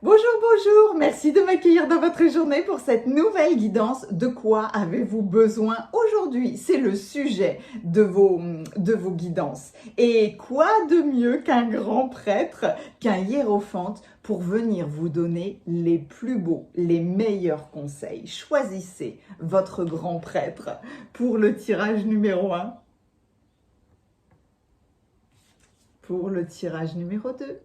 Bonjour, bonjour, merci de m'accueillir dans votre journée pour cette nouvelle guidance. De quoi avez-vous besoin aujourd'hui? C'est le sujet de vos guidances. Et quoi de mieux qu'un grand prêtre, qu'un hiérophante pour venir vous donner les plus beaux, les meilleurs conseils. Choisissez votre grand prêtre pour le tirage numéro 1, pour le tirage numéro 2.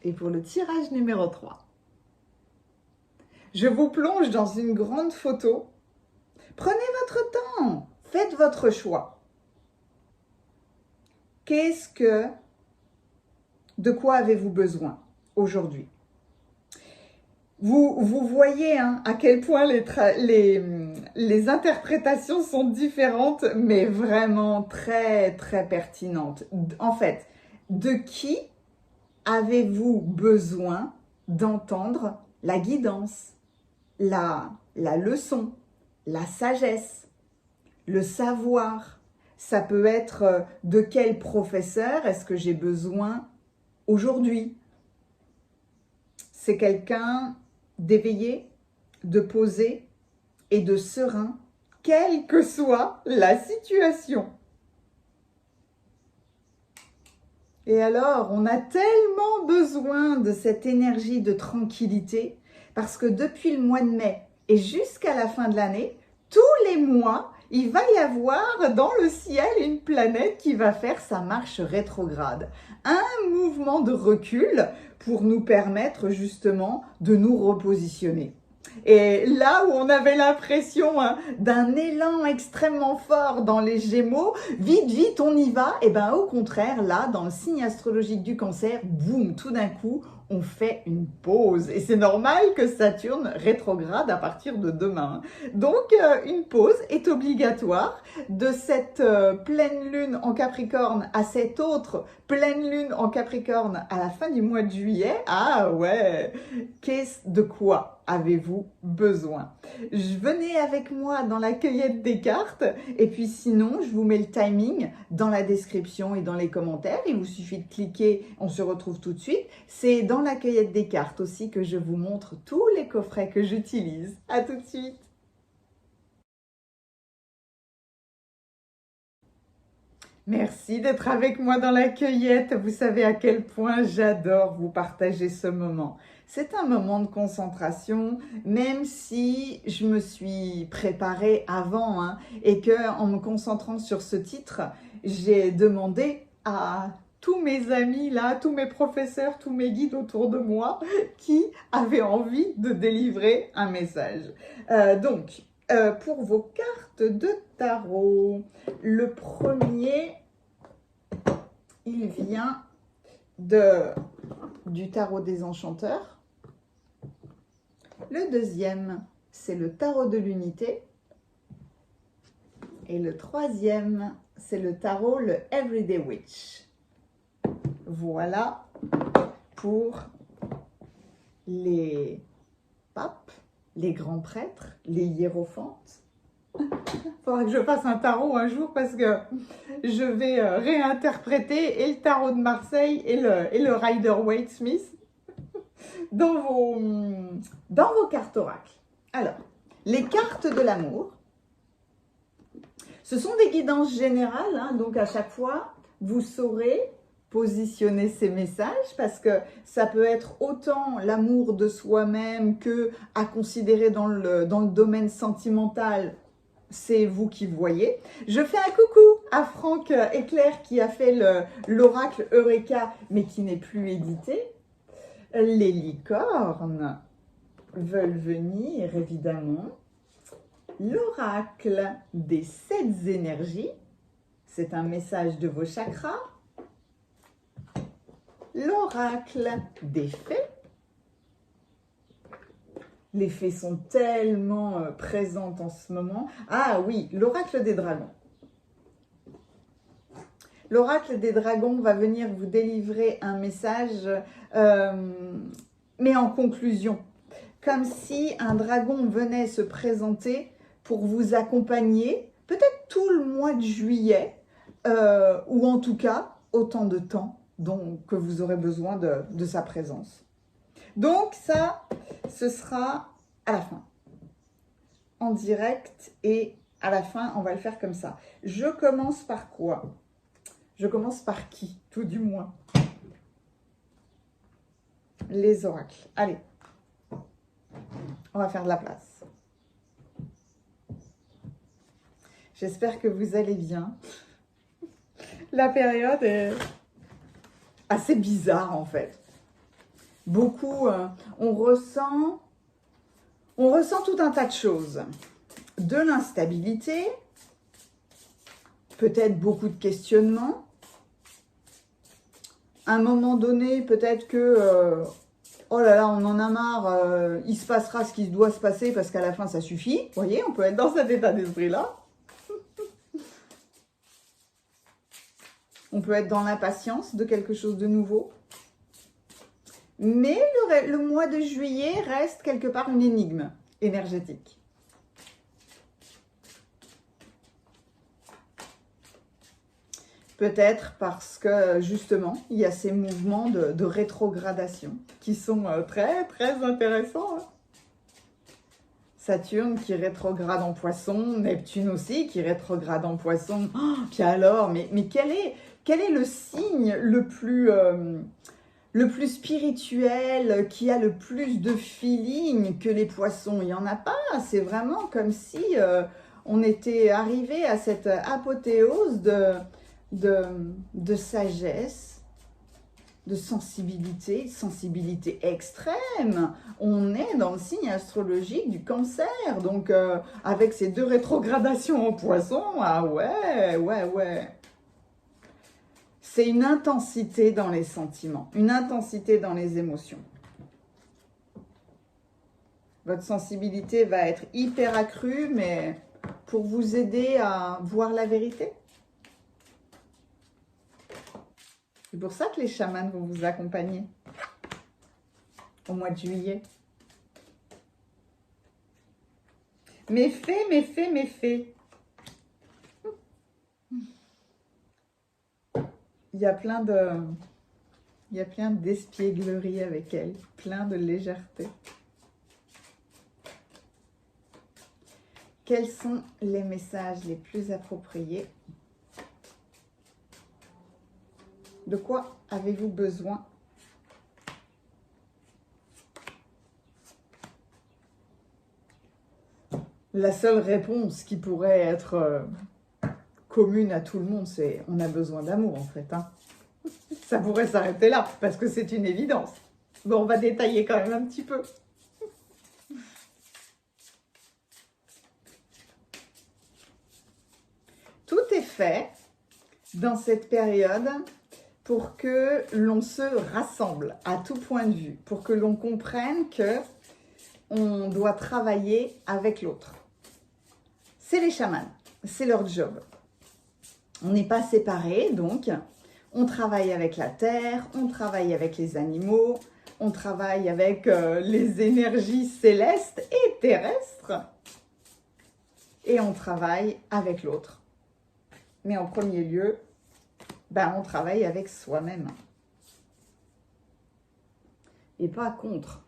Et pour le tirage numéro 3, je vous plonge dans une grande photo. Prenez votre temps, faites votre choix. De quoi avez-vous besoin aujourd'hui? Vous voyez à quel point les interprétations sont différentes, mais vraiment très, très pertinentes. En fait, de qui avez-vous besoin d'entendre la guidance, la leçon, la sagesse, le savoir? Ça peut être de quel professeur est-ce que j'ai besoin aujourd'hui? C'est quelqu'un d'éveillé, de posé et de serein, quelle que soit la situation. Et alors, on a tellement besoin de cette énergie de tranquillité parce que depuis le mois de mai et jusqu'à la fin de l'année, tous les mois, il va y avoir dans le ciel une planète qui va faire sa marche rétrograde. Un mouvement de recul pour nous permettre justement de nous repositionner. Et là où on avait l'impression d'un élan extrêmement fort dans les Gémeaux, vite, vite, on y va, et bien au contraire, là, dans le signe astrologique du Cancer, boum, tout d'un coup, on fait une pause. Et c'est normal que Saturne rétrograde à partir de demain. Donc, une pause est obligatoire de cette pleine lune en Capricorne à cette autre pleine lune en Capricorne à la fin du mois de juillet. Ah ouais, de quoi avez-vous besoin? Venez avec moi dans la cueillette des cartes et puis sinon, je vous mets le timing dans la description et dans les commentaires. Il vous suffit de cliquer, on se retrouve tout de suite. C'est dans la cueillette des cartes aussi que je vous montre tous les coffrets que j'utilise. À tout de suite. Merci d'être avec moi dans la cueillette. Vous savez à quel point j'adore vous partager ce moment. C'est un moment de concentration, même si je me suis préparée avant et que en me concentrant sur ce titre, j'ai demandé à tous mes amis là, tous mes professeurs, tous mes guides autour de moi qui avaient envie de délivrer un message. Pour vos cartes de tarot, le premier, il vient du tarot des enchanteurs. Le deuxième, c'est le tarot de l'unité. Et le troisième, c'est le tarot, le Everyday Witch. Voilà pour les papes, les grands prêtres, les hiérophantes. Il faudra que je fasse un tarot un jour parce que je vais réinterpréter et le tarot de Marseille et le Rider-Waite-Smith dans vos cartes oracles. Alors, les cartes de l'amour, ce sont des guidances générales, donc à chaque fois, vous saurez positionner ces messages parce que ça peut être autant l'amour de soi-même que à considérer dans le domaine sentimental. C'est vous qui voyez. Je fais un coucou à Franck et Claire qui a fait l'oracle Eureka, mais qui n'est plus édité. Les licornes veulent venir, évidemment. L'oracle des 7 énergies, c'est un message de vos chakras. L'oracle des fées. Les fées sont tellement présentes en ce moment. Ah oui, l'oracle des dragons. L'oracle des dragons va venir vous délivrer un message, mais en conclusion. Comme si un dragon venait se présenter pour vous accompagner, peut-être tout le mois de juillet, ou en tout cas, autant de temps que vous aurez besoin de sa présence. Donc ça, ce sera à la fin, en direct, et à la fin, on va le faire comme ça. Je commence par quoi? Je commence par qui, tout du moins? Les oracles. Allez, on va faire de la place. J'espère que vous allez bien. La période est assez bizarre en fait. Beaucoup, on ressent tout un tas de choses. De l'instabilité, peut-être beaucoup de questionnements. À un moment donné, peut-être que, oh là là, on en a marre, il se passera ce qui doit se passer parce qu'à la fin, ça suffit. Vous voyez, on peut être dans cet état d'esprit-là. On peut être dans l'impatience de quelque chose de nouveau. Mais le mois de juillet reste quelque part une énigme énergétique. Peut-être parce que, justement, il y a ces mouvements de rétrogradation qui sont très, très intéressants. Hein. Saturne qui rétrograde en Poisson, Neptune aussi qui rétrograde en Poisson. Oh, puis alors, mais quel est le signe le plus spirituel, qui a le plus de feeling que les Poissons? Il n'y en a pas. C'est vraiment comme si on était arrivé à cette apothéose de sagesse, de sensibilité extrême. On est dans le signe astrologique du Cancer, donc avec ces 2 rétrogradations en Poisson, ah ouais. C'est une intensité dans les sentiments, une intensité dans les émotions. Votre sensibilité va être hyper accrue, mais pour vous aider à voir la vérité. C'est pour ça que les chamans vont vous accompagner au mois de juillet. Méfait. Il y a plein d'espièglerie avec elle, plein de légèreté. Quels sont les messages les plus appropriés? De quoi avez-vous besoin? La seule réponse qui pourrait être commune à tout le monde, c'est on a besoin d'amour en fait. Hein. Ça pourrait s'arrêter là, parce que c'est une évidence. Bon, on va détailler quand même un petit peu. Tout est fait dans cette période pour que l'on se rassemble à tout point de vue, pour que l'on comprenne que on doit travailler avec l'autre. C'est les chamans, c'est leur job. On n'est pas séparés, donc on travaille avec la terre, on travaille avec les animaux, on travaille avec les énergies célestes et terrestres, et on travaille avec l'autre. Mais en premier lieu, on travaille avec soi-même. Et pas contre.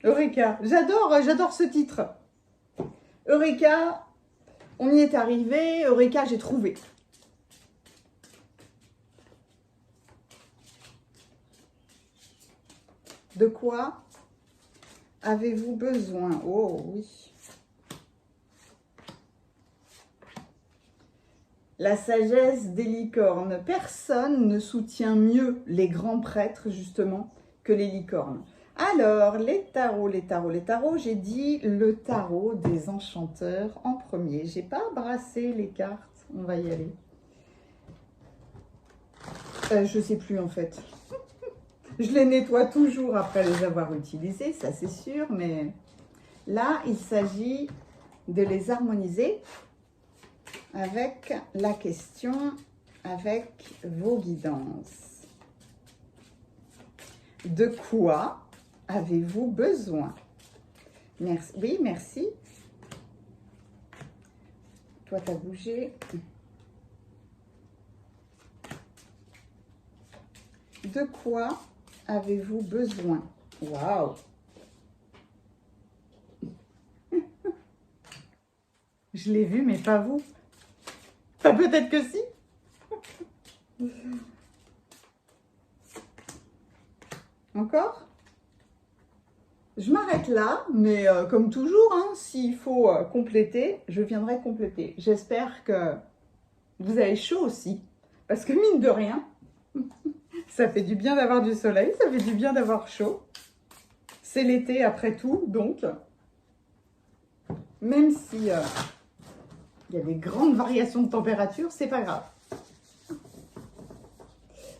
Eureka, j'adore ce titre. Eureka, on y est arrivé. Eureka, j'ai trouvé. De quoi avez-vous besoin? Oh oui. La sagesse des licornes. Personne ne soutient mieux les grands prêtres, justement, que les licornes. Alors, les tarots, j'ai dit le tarot des enchanteurs en premier. J'ai pas brassé les cartes, on va y aller. Je sais plus en fait. Je les nettoie toujours après les avoir utilisés, ça c'est sûr, mais là, il s'agit de les harmoniser avec la question, avec vos guidances. De quoi avez-vous besoin? Merci. Oui, merci. Toi, tu as bougé. De quoi avez-vous besoin? Waouh! Je l'ai vu, mais pas vous. Enfin, peut-être que si. Encore? Je m'arrête là, mais comme toujours, hein, s'il faut compléter, je viendrai compléter. J'espère que vous avez chaud aussi, parce que mine de rien, ça fait du bien d'avoir du soleil, ça fait du bien d'avoir chaud. C'est l'été après tout, donc, même si il y a des grandes variations de température, c'est pas grave.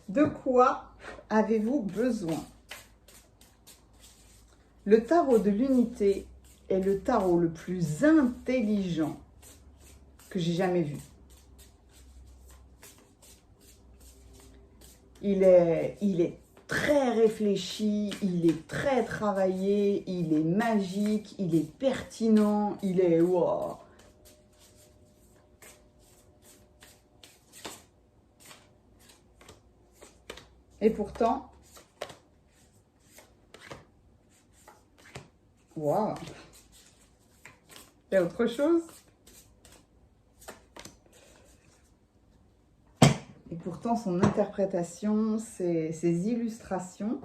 De quoi avez-vous besoin? Le tarot de l'unité est le tarot le plus intelligent que j'ai jamais vu. Il est très réfléchi, il est très travaillé, il est magique, il est pertinent, il est... Wow. Et pourtant... Waouh! Il y a autre chose? Et pourtant, son interprétation, ses illustrations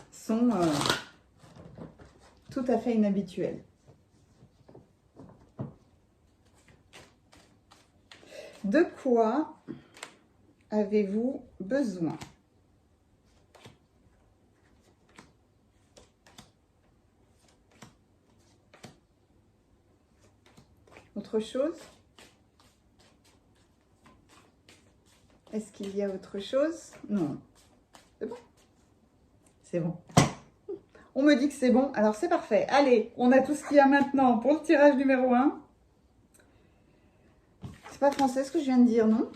sont tout à fait inhabituelles. De quoi avez-vous besoin? Autre chose? Est-ce qu'il y a autre chose? Non. C'est bon? C'est bon. On me dit que c'est bon, alors c'est parfait. Allez, on a tout ce qu'il y a maintenant pour le tirage numéro 1. C'est pas français ce que je viens de dire, non?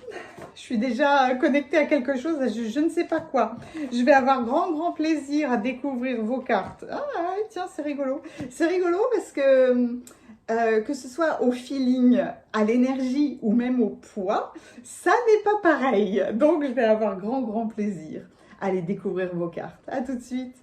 Je suis déjà connectée à quelque chose, je ne sais pas quoi. Je vais avoir grand plaisir à découvrir vos cartes. Ah, tiens, c'est rigolo. C'est rigolo parce que ce soit au feeling, à l'énergie ou même au poids, ça n'est pas pareil. Donc, je vais avoir grand plaisir à aller découvrir vos cartes. À tout de suite.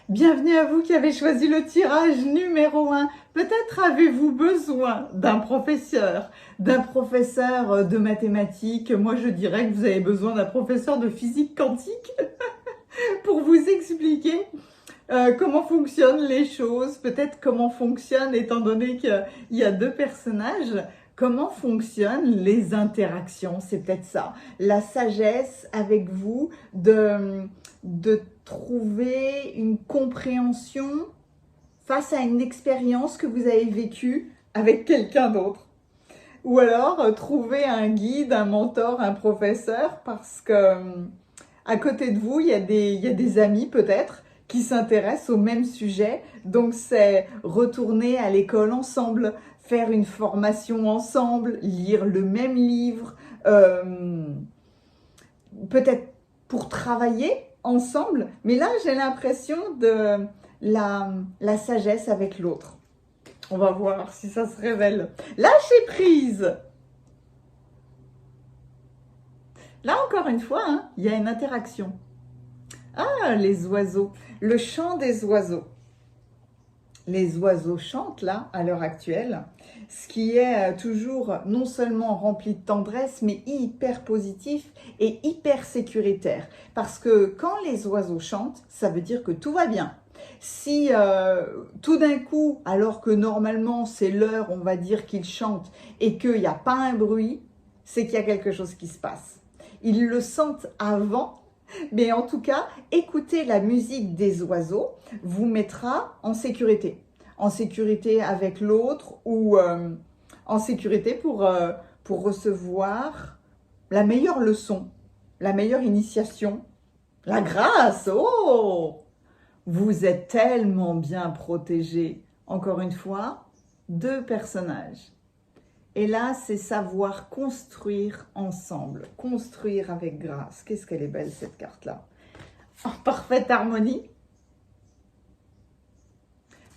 Bienvenue à vous qui avez choisi le tirage numéro 1. Peut-être avez-vous besoin d'un professeur de mathématiques. Moi, je dirais que vous avez besoin d'un professeur de physique quantique pour vous expliquer comment fonctionnent les choses, peut-être comment fonctionne, étant donné qu'il y a deux personnages, comment fonctionnent les interactions, c'est peut-être ça. La sagesse avec vous de trouver une compréhension face à une expérience que vous avez vécue avec quelqu'un d'autre. Ou alors trouver un guide, un mentor, un professeur, parce que à côté de vous, il y a des amis peut-être qui s'intéressent au même sujet. Donc c'est retourner à l'école ensemble, faire une formation ensemble, lire le même livre, peut-être pour travailler ensemble. Mais là, j'ai l'impression de la sagesse avec l'autre. On va voir si ça se révèle. Lâchez prise! Là, encore une fois, hein, il y a une interaction. Ah, les oiseaux. Le chant des oiseaux. Les oiseaux chantent là, à l'heure actuelle, ce qui est toujours non seulement rempli de tendresse, mais hyper positif et hyper sécuritaire. Parce que quand les oiseaux chantent, ça veut dire que tout va bien. Si tout d'un coup, alors que normalement c'est l'heure, on va dire qu'ils chantent, et qu'il n'y a pas un bruit, c'est qu'il y a quelque chose qui se passe. Ils le sentent avant. Mais en tout cas, écouter la musique des oiseaux vous mettra en sécurité. En sécurité avec l'autre ou en sécurité pour recevoir la meilleure leçon, la meilleure initiation, la grâce. Oh! Vous êtes tellement bien protégés. Encore une fois, deux personnages Et là, c'est savoir construire ensemble, construire avec grâce. Qu'est-ce qu'elle est belle cette carte-là. En parfaite harmonie.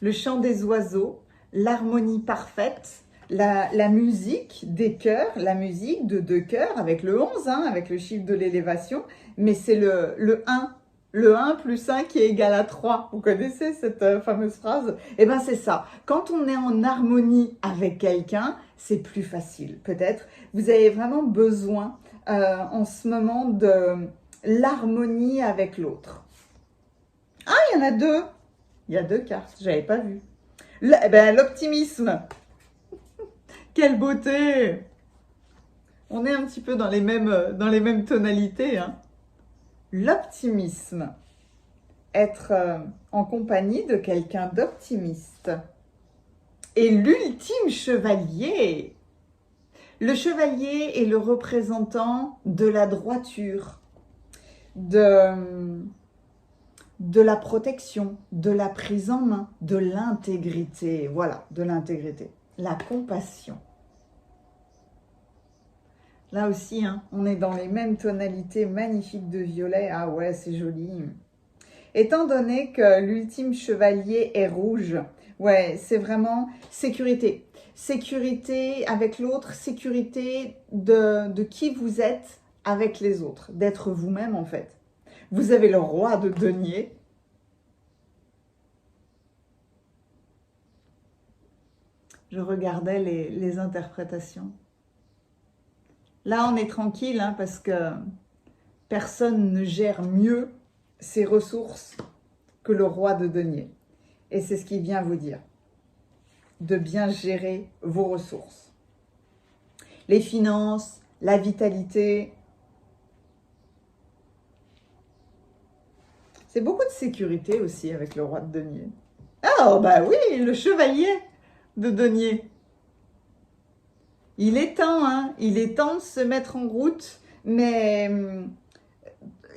Le chant des oiseaux, l'harmonie parfaite, la musique des cœurs, la musique de 2 cœurs avec le 11, hein, avec le chiffre de l'élévation, mais c'est le 1. Le 1 plus 1 qui est égal à 3. Vous connaissez cette fameuse phrase? Eh bien, c'est ça. Quand on est en harmonie avec quelqu'un, c'est plus facile. Peut-être vous avez vraiment besoin en ce moment de l'harmonie avec l'autre. Ah, il y en a 2. Il y a 2 cartes, je n'avais pas vu. L'optimisme. Quelle beauté! On est un petit peu dans les mêmes tonalités, hein. L'optimisme. Être en compagnie de quelqu'un d'optimiste. Et l'ultime chevalier. Le chevalier est le représentant de la droiture, de la protection, de la prise en main, de l'intégrité. Voilà, de l'intégrité. La compassion. Là aussi, hein, on est dans les mêmes tonalités magnifiques de violet. Ah ouais, c'est joli. Étant donné que l'ultime chevalier est rouge, ouais, c'est vraiment sécurité. Sécurité avec l'autre, sécurité de qui vous êtes avec les autres, d'être vous-même en fait. Vous avez le roi de denier. Je regardais les interprétations. Là, on est tranquille hein, parce que personne ne gère mieux ses ressources que le roi de denier. Et c'est ce qu'il vient vous dire, de bien gérer vos ressources. Les finances, la vitalité. C'est beaucoup de sécurité aussi avec le roi de denier. Ah, bah oui, le chevalier de denier. Il est temps, hein, il est temps de se mettre en route, mais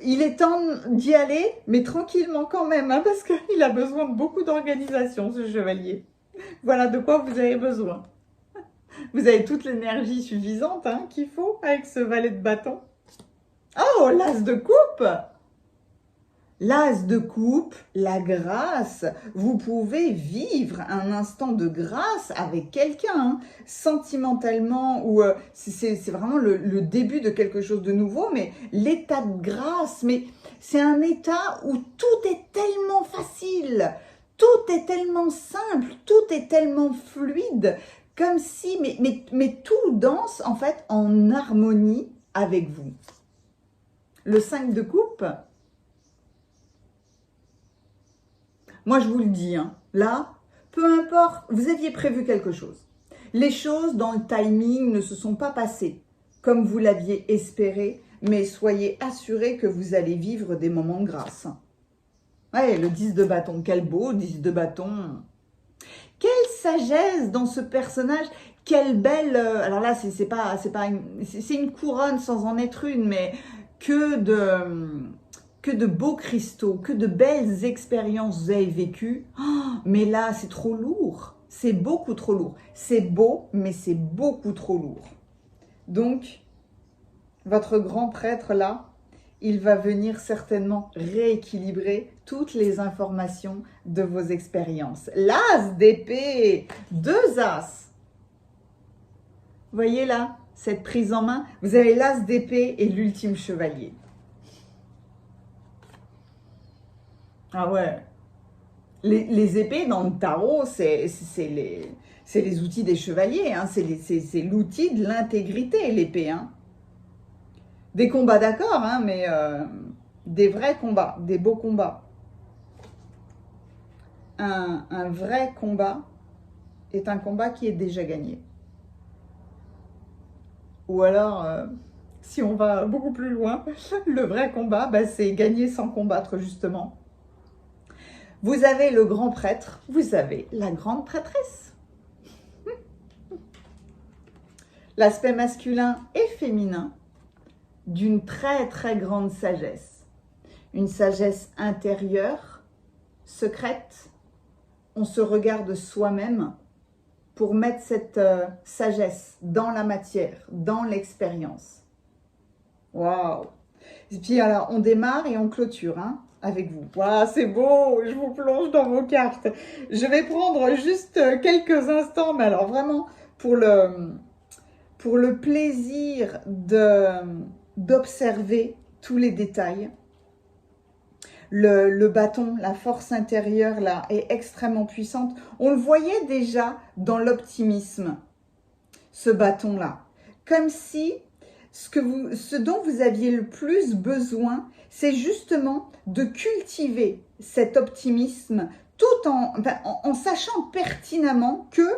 il est temps d'y aller, mais tranquillement quand même, hein, parce qu'il a besoin de beaucoup d'organisation, ce chevalier. Voilà de quoi vous avez besoin. Vous avez toute l'énergie suffisante hein, qu'il faut avec ce valet de bâton. Oh, l'as de coupe! L'as de coupe, la grâce, vous pouvez vivre un instant de grâce avec quelqu'un, hein, sentimentalement, ou c'est vraiment le début de quelque chose de nouveau, mais l'état de grâce, mais c'est un état où tout est tellement facile, tout est tellement simple, tout est tellement fluide, comme si, mais tout danse en fait en harmonie avec vous. Le 5 de coupe, moi, je vous le dis, hein, là, peu importe, vous aviez prévu quelque chose. Les choses dans le timing ne se sont pas passées comme vous l'aviez espéré, mais soyez assurés que vous allez vivre des moments de grâce. Ouais, le 10 de bâton, quel beau 10 de bâton. Quelle sagesse dans ce personnage, quelle belle... alors là, c'est une couronne sans en être une, mais que de beaux cristaux, que de belles expériences vous avez vécues. Oh, mais là, c'est trop lourd. C'est beaucoup trop lourd. C'est beau, mais c'est beaucoup trop lourd. Donc, votre grand prêtre là, il va venir certainement rééquilibrer toutes les informations de vos expériences. L'as d'épée, 2 as. Vous voyez là, cette prise en main, vous avez l'as d'épée et l'ultime chevalier. Ah ouais, les épées dans le tarot, c'est les outils des chevaliers, hein. C'est l'outil de l'intégrité, l'épée. Hein. Des combats d'accord, hein, mais des vrais combats, des beaux combats. Un vrai combat est un combat qui est déjà gagné. Ou alors, si on va beaucoup plus loin, le vrai combat, bah, c'est gagner sans combattre justement. Vous avez le grand prêtre, vous avez la grande prêtresse. L'aspect masculin et féminin d'une très très grande sagesse. Une sagesse intérieure, secrète. On se regarde soi-même pour mettre cette sagesse dans la matière, dans l'expérience. Waouh! Et puis alors, on démarre et on clôture hein, avec vous. Waouh, c'est beau! Je vous plonge dans vos cartes. Je vais prendre juste quelques instants, mais alors vraiment pour le plaisir d'observer tous les détails. Le bâton, la force intérieure là est extrêmement puissante. On le voyait déjà dans l'optimisme, ce bâton là. Comme si ce dont vous aviez le plus besoin, c'est justement de cultiver cet optimisme tout en sachant pertinemment que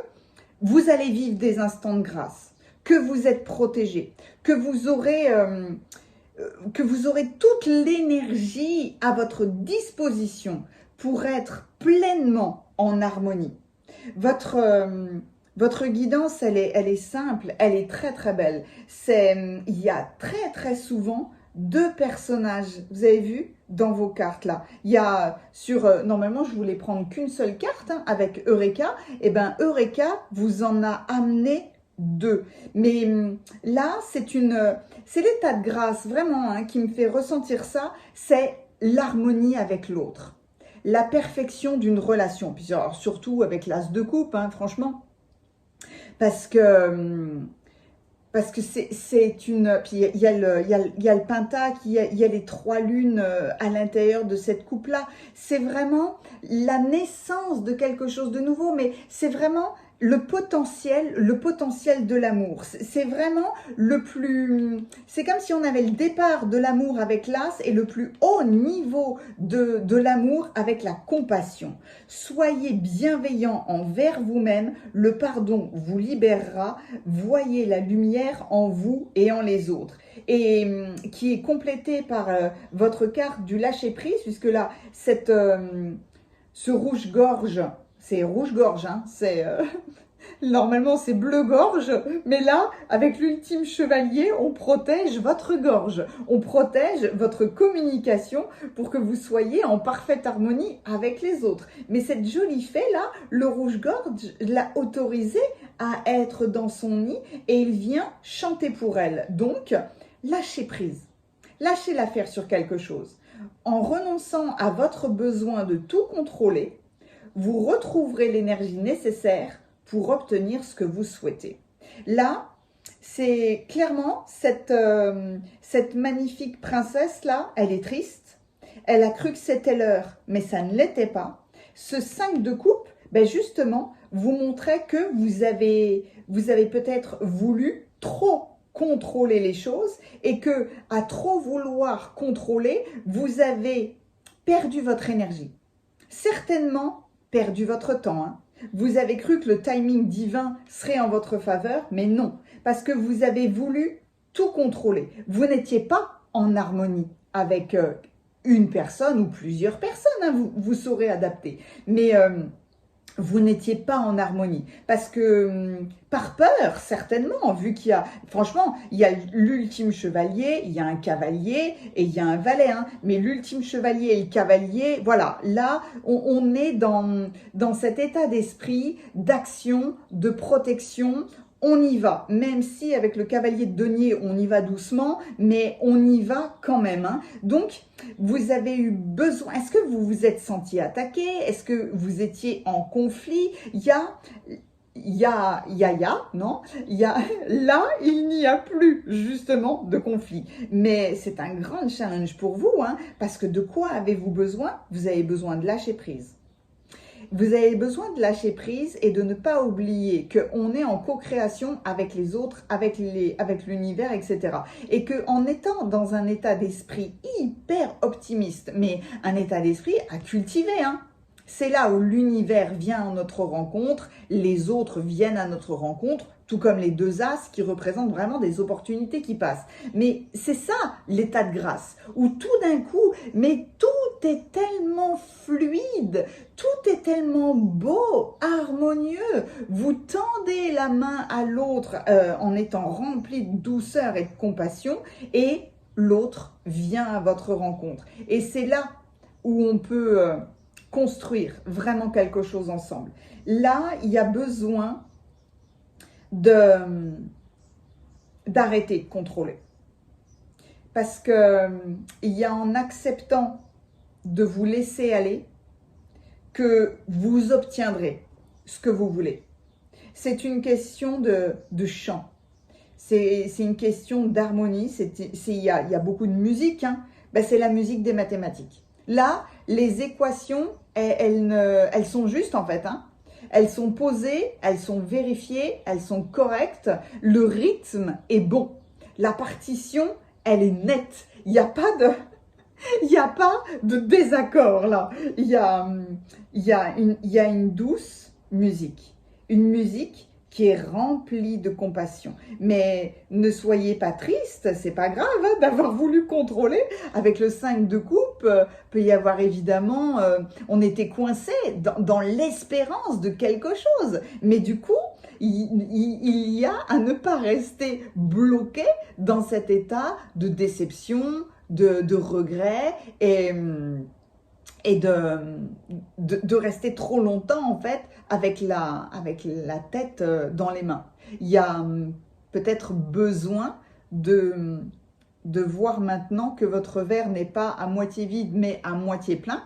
vous allez vivre des instants de grâce, que vous êtes protégé, que vous aurez toute l'énergie à votre disposition pour être pleinement en harmonie. Votre guidance, elle est simple, elle est très très belle. Il y a très très souvent deux personnages, vous avez vu, dans vos cartes là. Il y a normalement je voulais prendre qu'une seule carte hein, avec Eureka, et bien Eureka vous en a amené deux. Mais là, c'est l'état de grâce vraiment hein, qui me fait ressentir ça, c'est l'harmonie avec l'autre, la perfection d'une relation. Puis alors, surtout avec l'as de coupe, hein, franchement, parce que c'est une... Puis il y a le pentacle, il y a les trois lunes à l'intérieur de cette coupe-là. C'est vraiment la naissance de quelque chose de nouveau, mais c'est vraiment le potentiel de l'amour. C'est vraiment le plus... C'est comme si on avait le départ de l'amour avec l'as et le plus haut niveau de l'amour avec la compassion. Soyez bienveillant envers vous-même, le pardon vous libérera, voyez la lumière en vous et en les autres. Et qui est complété par votre carte du lâcher-prise, puisque là, ce rouge-gorge, c'est rouge-gorge, hein, normalement c'est bleu-gorge, mais là, avec l'ultime chevalier, on protège votre gorge, on protège votre communication pour que vous soyez en parfaite harmonie avec les autres. Mais cette jolie fée là, le rouge-gorge l'a autorisé à être dans son nid et il vient chanter pour elle. Donc, lâchez prise, lâchez l'affaire sur quelque chose. En renonçant à votre besoin de tout contrôler, vous retrouverez l'énergie nécessaire pour obtenir ce que vous souhaitez. Là, c'est clairement cette magnifique princesse-là, elle est triste. Elle a cru que c'était l'heure, mais ça ne l'était pas. Ce 5 de coupe, ben justement, vous montrait que vous avez peut-être voulu trop contrôler les choses et que, à trop vouloir contrôler, vous avez perdu votre énergie. Certainement perdu votre temps, hein. Vous avez cru que le timing divin serait en votre faveur, mais non, parce que vous avez voulu tout contrôler. Vous n'étiez pas en harmonie avec une personne ou plusieurs personnes, hein, vous saurez adapter. Mais vous n'étiez pas en harmonie, parce que par peur, certainement, vu qu'il y a, franchement, il y a l'ultime chevalier, il y a un cavalier et il y a un valet, hein, mais l'ultime chevalier et le cavalier, voilà, là, on est dans cet état d'esprit, d'action, de protection. On y va, même si avec le cavalier de denier, on y va doucement, mais on y va quand même, hein. Donc, vous avez eu besoin, est-ce que vous vous êtes senti attaqué? Est-ce que vous étiez en conflit? Non, là, il n'y a plus justement de conflit. Mais c'est un grand challenge pour vous, hein, parce que de quoi avez-vous besoin? Vous avez besoin de lâcher prise. Vous avez besoin de lâcher prise et de ne pas oublier qu'on est en co-création avec les autres, avec l'univers, etc. Et qu'en étant dans un état d'esprit hyper optimiste, mais un état d'esprit à cultiver, hein. C'est là où l'univers vient à notre rencontre, les autres viennent à notre rencontre, tout comme les deux as qui représentent vraiment des opportunités qui passent. Mais c'est ça l'état de grâce, où tout d'un coup, mais tout est tellement fluide, tout est tellement beau, harmonieux. Vous tendez la main à l'autre en étant rempli de douceur et de compassion et l'autre vient à votre rencontre. Et c'est là où on peut construire vraiment quelque chose ensemble. Là, il y a besoin d'arrêter de contrôler. Parce que il y a en acceptant de vous laisser aller que vous obtiendrez ce que vous voulez. C'est une question de chant. C'est une question d'harmonie. Il y a beaucoup de musique. Hein. Ben, c'est la musique des mathématiques. Là, les équations, elles sont justes en fait. Hein. Elles sont posées, elles sont vérifiées, elles sont correctes. Le rythme est bon. La partition, elle est nette. Il n'y a pas de désaccord là. Il y a une douce musique. Une musique qui est remplie de compassion. Mais ne soyez pas triste, c'est pas grave hein, d'avoir voulu contrôler. Avec le 5 de coupe, peut y avoir évidemment, on était coincé dans l'espérance de quelque chose. Mais du coup, il y a à ne pas rester bloqué dans cet état de déception, de regret et de rester trop longtemps en fait avec la tête dans les mains. Il y a peut-être besoin de voir maintenant que votre verre n'est pas à moitié vide mais à moitié plein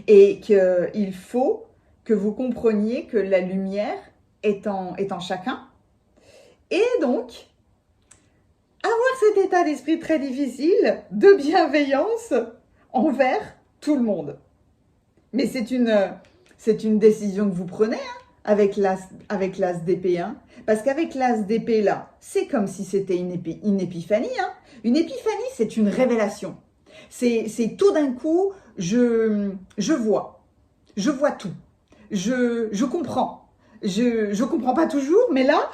et qu'il faut que vous compreniez que la lumière est en chacun et donc avoir cet état d'esprit très difficile de bienveillance envers tout le monde. Mais c'est une décision que vous prenez hein, avec l'as d'épée. Hein, parce qu'avec l'as d'épée là, c'est comme si c'était une épiphanie. Hein. Une épiphanie, c'est une révélation. C'est tout d'un coup, je vois tout. Je comprends. Je comprends pas toujours, mais là...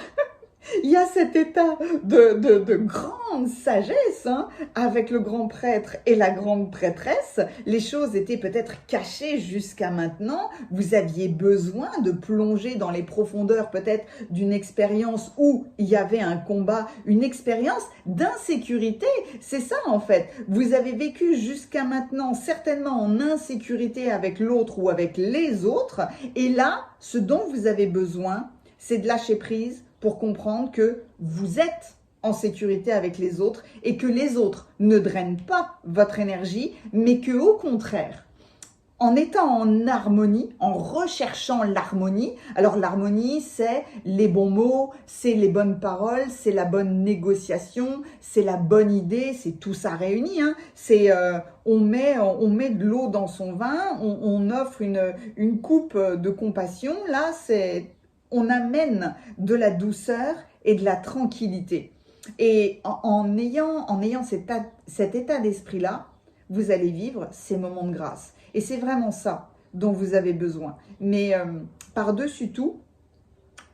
Il y a cet état de grande sagesse hein, avec le grand prêtre et la grande prêtresse. Les choses étaient peut-être cachées jusqu'à maintenant. Vous aviez besoin de plonger dans les profondeurs peut-être d'une expérience où il y avait un combat, une expérience d'insécurité. C'est ça en fait. Vous avez vécu jusqu'à maintenant certainement en insécurité avec l'autre ou avec les autres. Et là, ce dont vous avez besoin, c'est de lâcher prise pour comprendre que vous êtes en sécurité avec les autres et que les autres ne drainent pas votre énergie, mais que au contraire, en étant en harmonie, en recherchant l'harmonie, alors l'harmonie c'est les bons mots, c'est les bonnes paroles, c'est la bonne négociation, c'est la bonne idée, c'est tout ça réuni, hein. C'est on met de l'eau dans son vin, on offre une coupe de compassion, là c'est... On amène de la douceur et de la tranquillité. Et en ayant cet état d'esprit-là, vous allez vivre ces moments de grâce. Et c'est vraiment ça dont vous avez besoin. Mais par-dessus tout,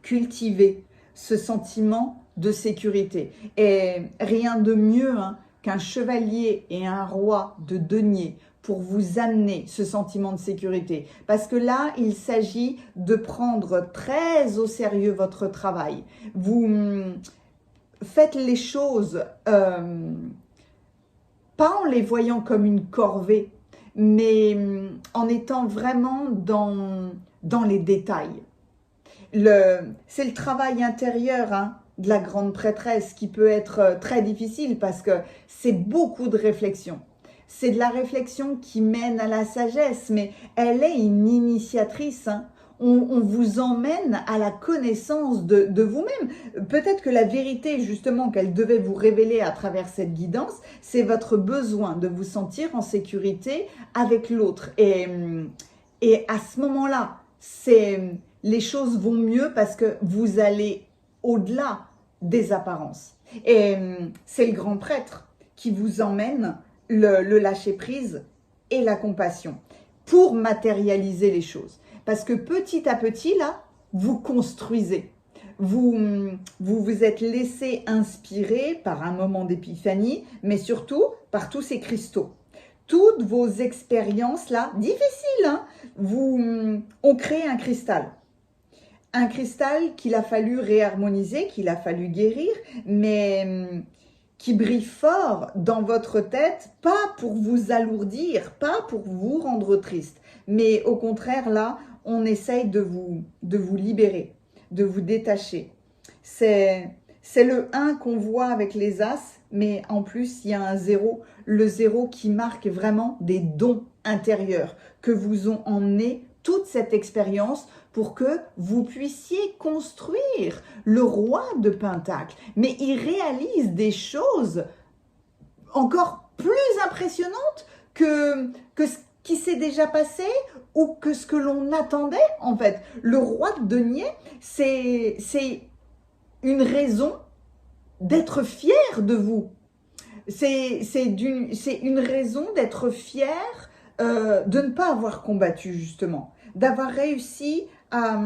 cultivez ce sentiment de sécurité. Et rien de mieux hein, qu'un chevalier et un roi de denier pour vous amener ce sentiment de sécurité. Parce que là, il s'agit de prendre très au sérieux votre travail. Vous faites les choses pas en les voyant comme une corvée, mais en étant vraiment dans les détails. C'est le travail intérieur hein, de la grande prêtresse qui peut être très difficile parce que c'est beaucoup de réflexion. C'est de la réflexion qui mène à la sagesse, mais elle est une initiatrice. Hein. On vous emmène à la connaissance de vous-même. Peut-être que la vérité, justement, qu'elle devait vous révéler à travers cette guidance, c'est votre besoin de vous sentir en sécurité avec l'autre. Et à ce moment-là, les choses vont mieux parce que vous allez au-delà des apparences. Et c'est le grand prêtre qui vous emmène le lâcher-prise et la compassion pour matérialiser les choses. Parce que petit à petit, là, vous construisez. Vous vous êtes laissé inspirer par un moment d'épiphanie, mais surtout par tous ces cristaux. Toutes vos expériences, là, difficiles, hein, ont créé un cristal. Un cristal qu'il a fallu réharmoniser, qu'il a fallu guérir, mais qui brille fort dans votre tête, pas pour vous alourdir, pas pour vous rendre triste, mais au contraire, là, on essaye de vous libérer, de vous détacher c'est le 1 qu'on voit avec les As, mais en plus, il y a un 0. Le 0 qui marque vraiment des dons intérieurs que vous ont emmené toute cette expérience pour que vous puissiez construire le roi de Pentacle. Mais il réalise des choses encore plus impressionnantes que ce qui s'est déjà passé ou que ce que l'on attendait en fait. Le roi de denier, c'est une raison d'être fier de vous. C'est une raison d'être fier de ne pas avoir combattu justement, d'avoir réussi à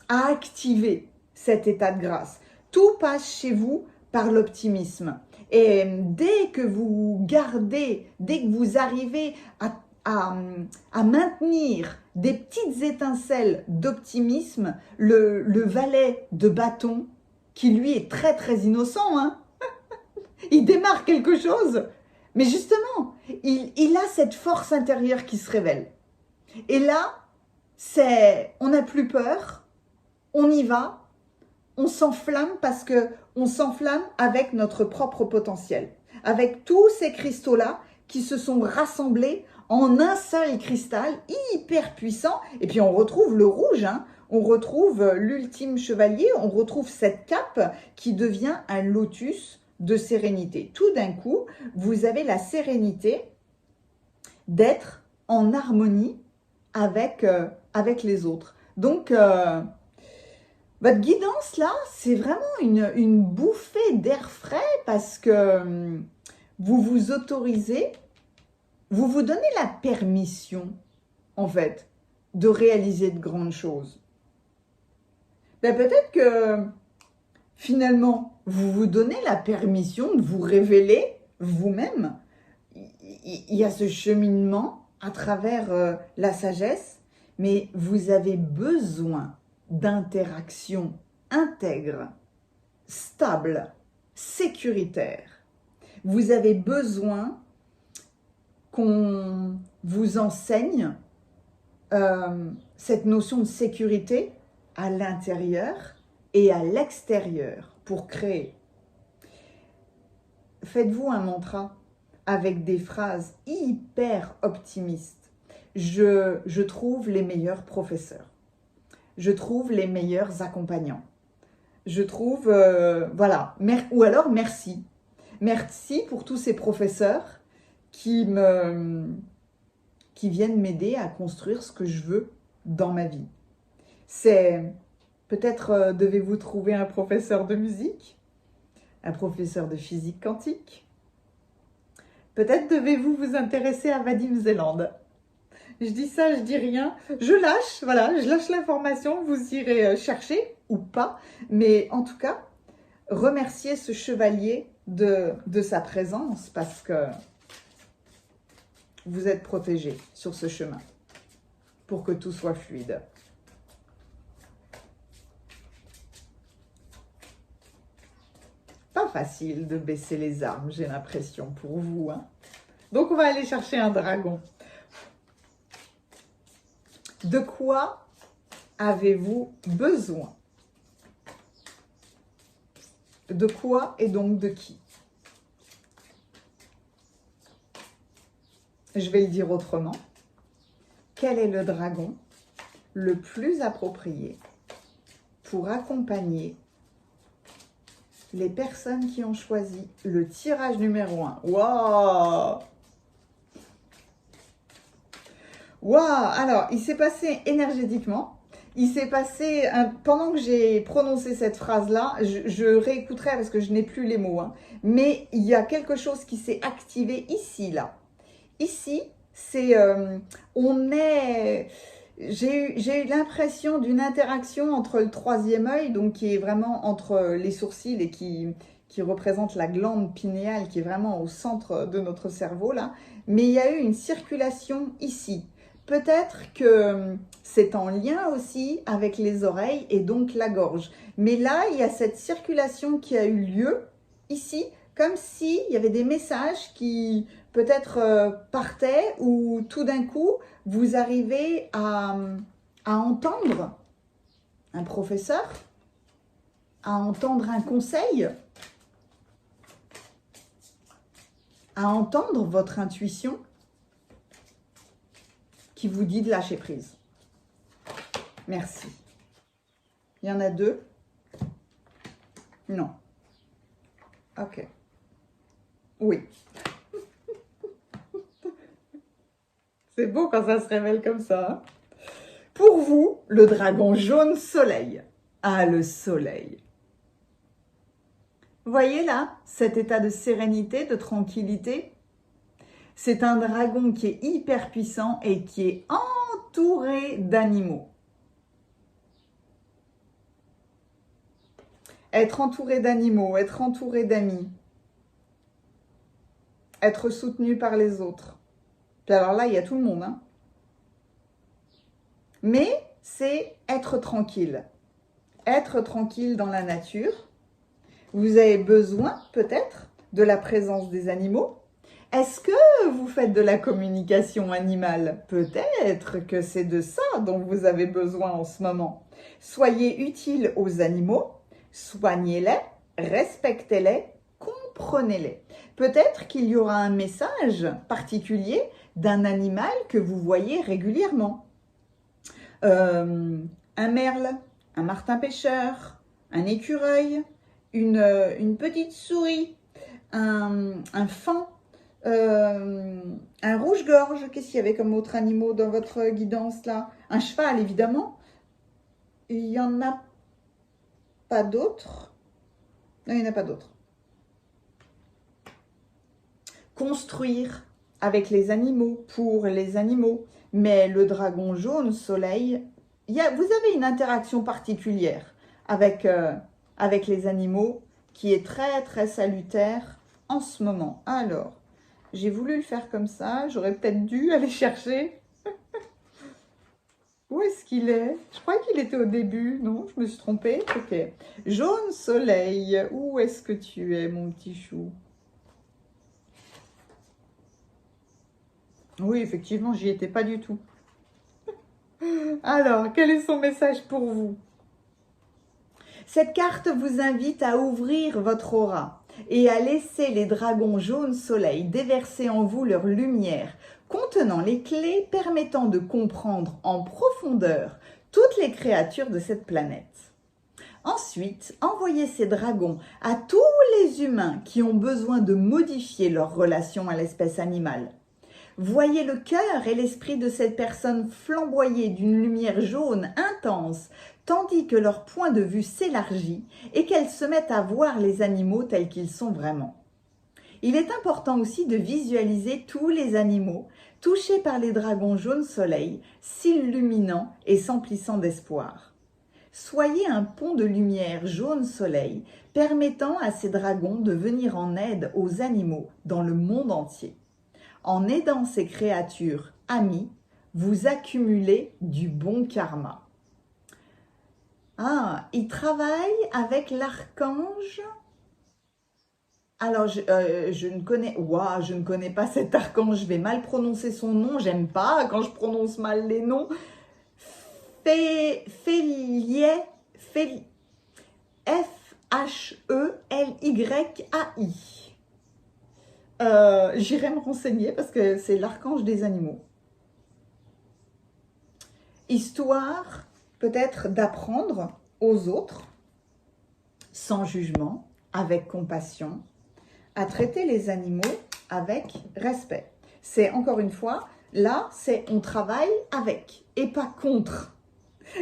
activer cet état de grâce. Tout passe chez vous par l'optimisme. Et dès que vous arrivez à maintenir des petites étincelles d'optimisme, le valet de bâton, qui lui est très très innocent, hein, il démarre quelque chose, mais justement, il a cette force intérieure qui se révèle. Et là, on n'a plus peur, on y va, on s'enflamme parce que on s'enflamme avec notre propre potentiel, avec tous ces cristaux-là qui se sont rassemblés en un seul cristal hyper puissant. Et puis on retrouve le rouge, hein, on retrouve l'ultime chevalier, on retrouve cette cape qui devient un lotus de sérénité. Tout d'un coup, vous avez la sérénité d'être en harmonie avec les autres. Donc, votre guidance, là, c'est vraiment une bouffée d'air frais parce que vous vous autorisez, vous vous donnez la permission, en fait, de réaliser de grandes choses. Ben, peut-être que, finalement, vous vous donnez la permission de vous révéler vous-même. Il y a ce cheminement à travers la sagesse, mais vous avez besoin d'interaction intègre, stable, sécuritaire. Vous avez besoin qu'on vous enseigne cette notion de sécurité à l'intérieur et à l'extérieur pour créer. Faites-vous un mantra avec des phrases hyper optimistes. Je trouve les meilleurs professeurs. Je trouve les meilleurs accompagnants. Je trouve, voilà, ou alors merci. Merci pour tous ces professeurs qui viennent m'aider à construire ce que je veux dans ma vie. Peut-être devez-vous trouver un professeur de musique, un professeur de physique quantique. Peut-être devez-vous vous intéresser à Vadim Zeland. Je dis ça, je dis rien. Je lâche, voilà, je lâche l'information. Vous irez chercher ou pas. Mais en tout cas, remerciez ce chevalier de sa présence parce que vous êtes protégé sur ce chemin pour que tout soit fluide. Pas facile de baisser les armes, j'ai l'impression, pour vous, hein. Donc, on va aller chercher un dragon. De quoi avez-vous besoin? De quoi et donc de qui? Je vais le dire autrement. Quel est le dragon le plus approprié pour accompagner les personnes qui ont choisi le tirage numéro 1? Waouh! Waouh! Alors, il s'est passé énergétiquement, il s'est passé, pendant que j'ai prononcé cette phrase-là, je réécouterai parce que je n'ai plus les mots, hein, mais il y a quelque chose qui s'est activé ici, là. Ici, c'est, j'ai eu l'impression d'une interaction entre le troisième œil, donc qui est vraiment entre les sourcils et qui représente la glande pinéale qui est vraiment au centre de notre cerveau, là. Mais il y a eu une circulation ici. Peut-être que c'est en lien aussi avec les oreilles et donc la gorge. Mais là, il y a cette circulation qui a eu lieu ici, comme s'il y avait des messages qui peut-être partaient ou tout d'un coup, vous arrivez à entendre un professeur, à entendre un conseil, à entendre votre intuition qui vous dit de lâcher prise. Merci. Il y en a 2? Non. Ok. Oui. C'est beau quand ça se révèle comme ça. Hein. Pour vous, le dragon jaune soleil. Ah, le soleil. Voyez là, cet état de sérénité, de tranquillité. C'est un dragon qui est hyper puissant et qui est entouré d'animaux. Être entouré d'animaux, être entouré d'amis, être soutenu par les autres. Puis alors là, il y a tout le monde. Hein. Mais c'est être tranquille. Être tranquille dans la nature. Vous avez besoin peut-être de la présence des animaux. Est-ce que vous faites de la communication animale? Peut-être que c'est de ça dont vous avez besoin en ce moment. Soyez utile aux animaux, soignez-les, respectez-les, comprenez-les. Peut-être qu'il y aura un message particulier d'un animal que vous voyez régulièrement. Un merle, un martin-pêcheur, un écureuil, une petite souris, un faon, un rouge-gorge. Qu'est-ce qu'il y avait comme autre animal dans votre guidance là? Un cheval évidemment. Il n'y en a pas d'autres. Non, il n'y en a pas d'autres. Construire avec les animaux, pour les animaux. Mais le dragon jaune soleil, vous avez une interaction particulière avec, avec les animaux qui est très très salutaire en ce moment. Alors, j'ai voulu le faire comme ça, j'aurais peut-être dû aller chercher. Où est-ce qu'il est? Je crois qu'il était au début, non? Je me suis trompée. Ok. Jaune soleil, où est-ce que tu es, mon petit chou? Oui, effectivement, j'y étais pas du tout. Alors, quel est son message pour vous? Cette carte vous invite à ouvrir votre aura et à laisser les dragons jaunes soleil déverser en vous leur lumière, contenant les clés permettant de comprendre en profondeur toutes les créatures de cette planète. Ensuite, envoyez ces dragons à tous les humains qui ont besoin de modifier leur relation à l'espèce animale. Voyez le cœur et l'esprit de cette personne flamboyer d'une lumière jaune intense, tandis que leur point de vue s'élargit et qu'elles se mettent à voir les animaux tels qu'ils sont vraiment. Il est important aussi de visualiser tous les animaux touchés par les dragons jaunes soleil, s'illuminant et s'emplissant d'espoir. Soyez un pont de lumière jaune soleil permettant à ces dragons de venir en aide aux animaux dans le monde entier. En aidant ces créatures amies, vous accumulez du bon karma. Ah, il travaille avec l'archange. Alors, je ne connais pas cet archange, je vais mal prononcer son nom, j'aime pas quand je prononce mal les noms. F-H-E-L-Y-A-I. J'irai me renseigner parce que c'est l'archange des animaux. Histoire peut-être d'apprendre aux autres, sans jugement, avec compassion, à traiter les animaux avec respect. C'est encore une fois, là, c'est on travaille avec et pas contre.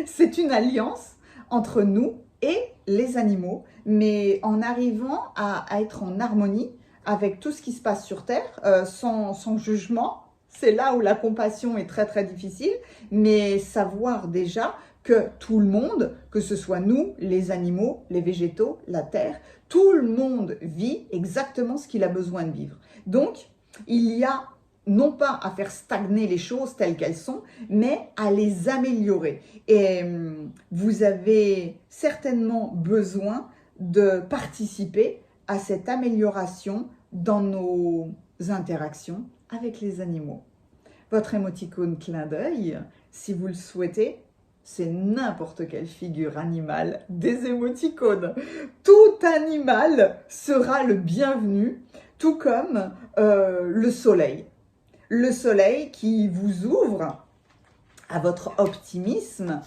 C'est une alliance entre nous et les animaux, mais en arrivant à être en harmonie avec tout ce qui se passe sur Terre, sans jugement. C'est là où la compassion est très très difficile, mais savoir déjà que tout le monde, que ce soit nous, les animaux, les végétaux, la Terre, tout le monde vit exactement ce qu'il a besoin de vivre. Donc, il y a non pas à faire stagner les choses telles qu'elles sont, mais à les améliorer. Et vous avez certainement besoin de participer à cette amélioration dans nos interactions avec les animaux. Votre émoticône clin d'œil, si vous le souhaitez, c'est n'importe quelle figure animale, des émoticônes. Tout animal sera le bienvenu, tout comme le soleil. Le soleil qui vous ouvre à votre optimisme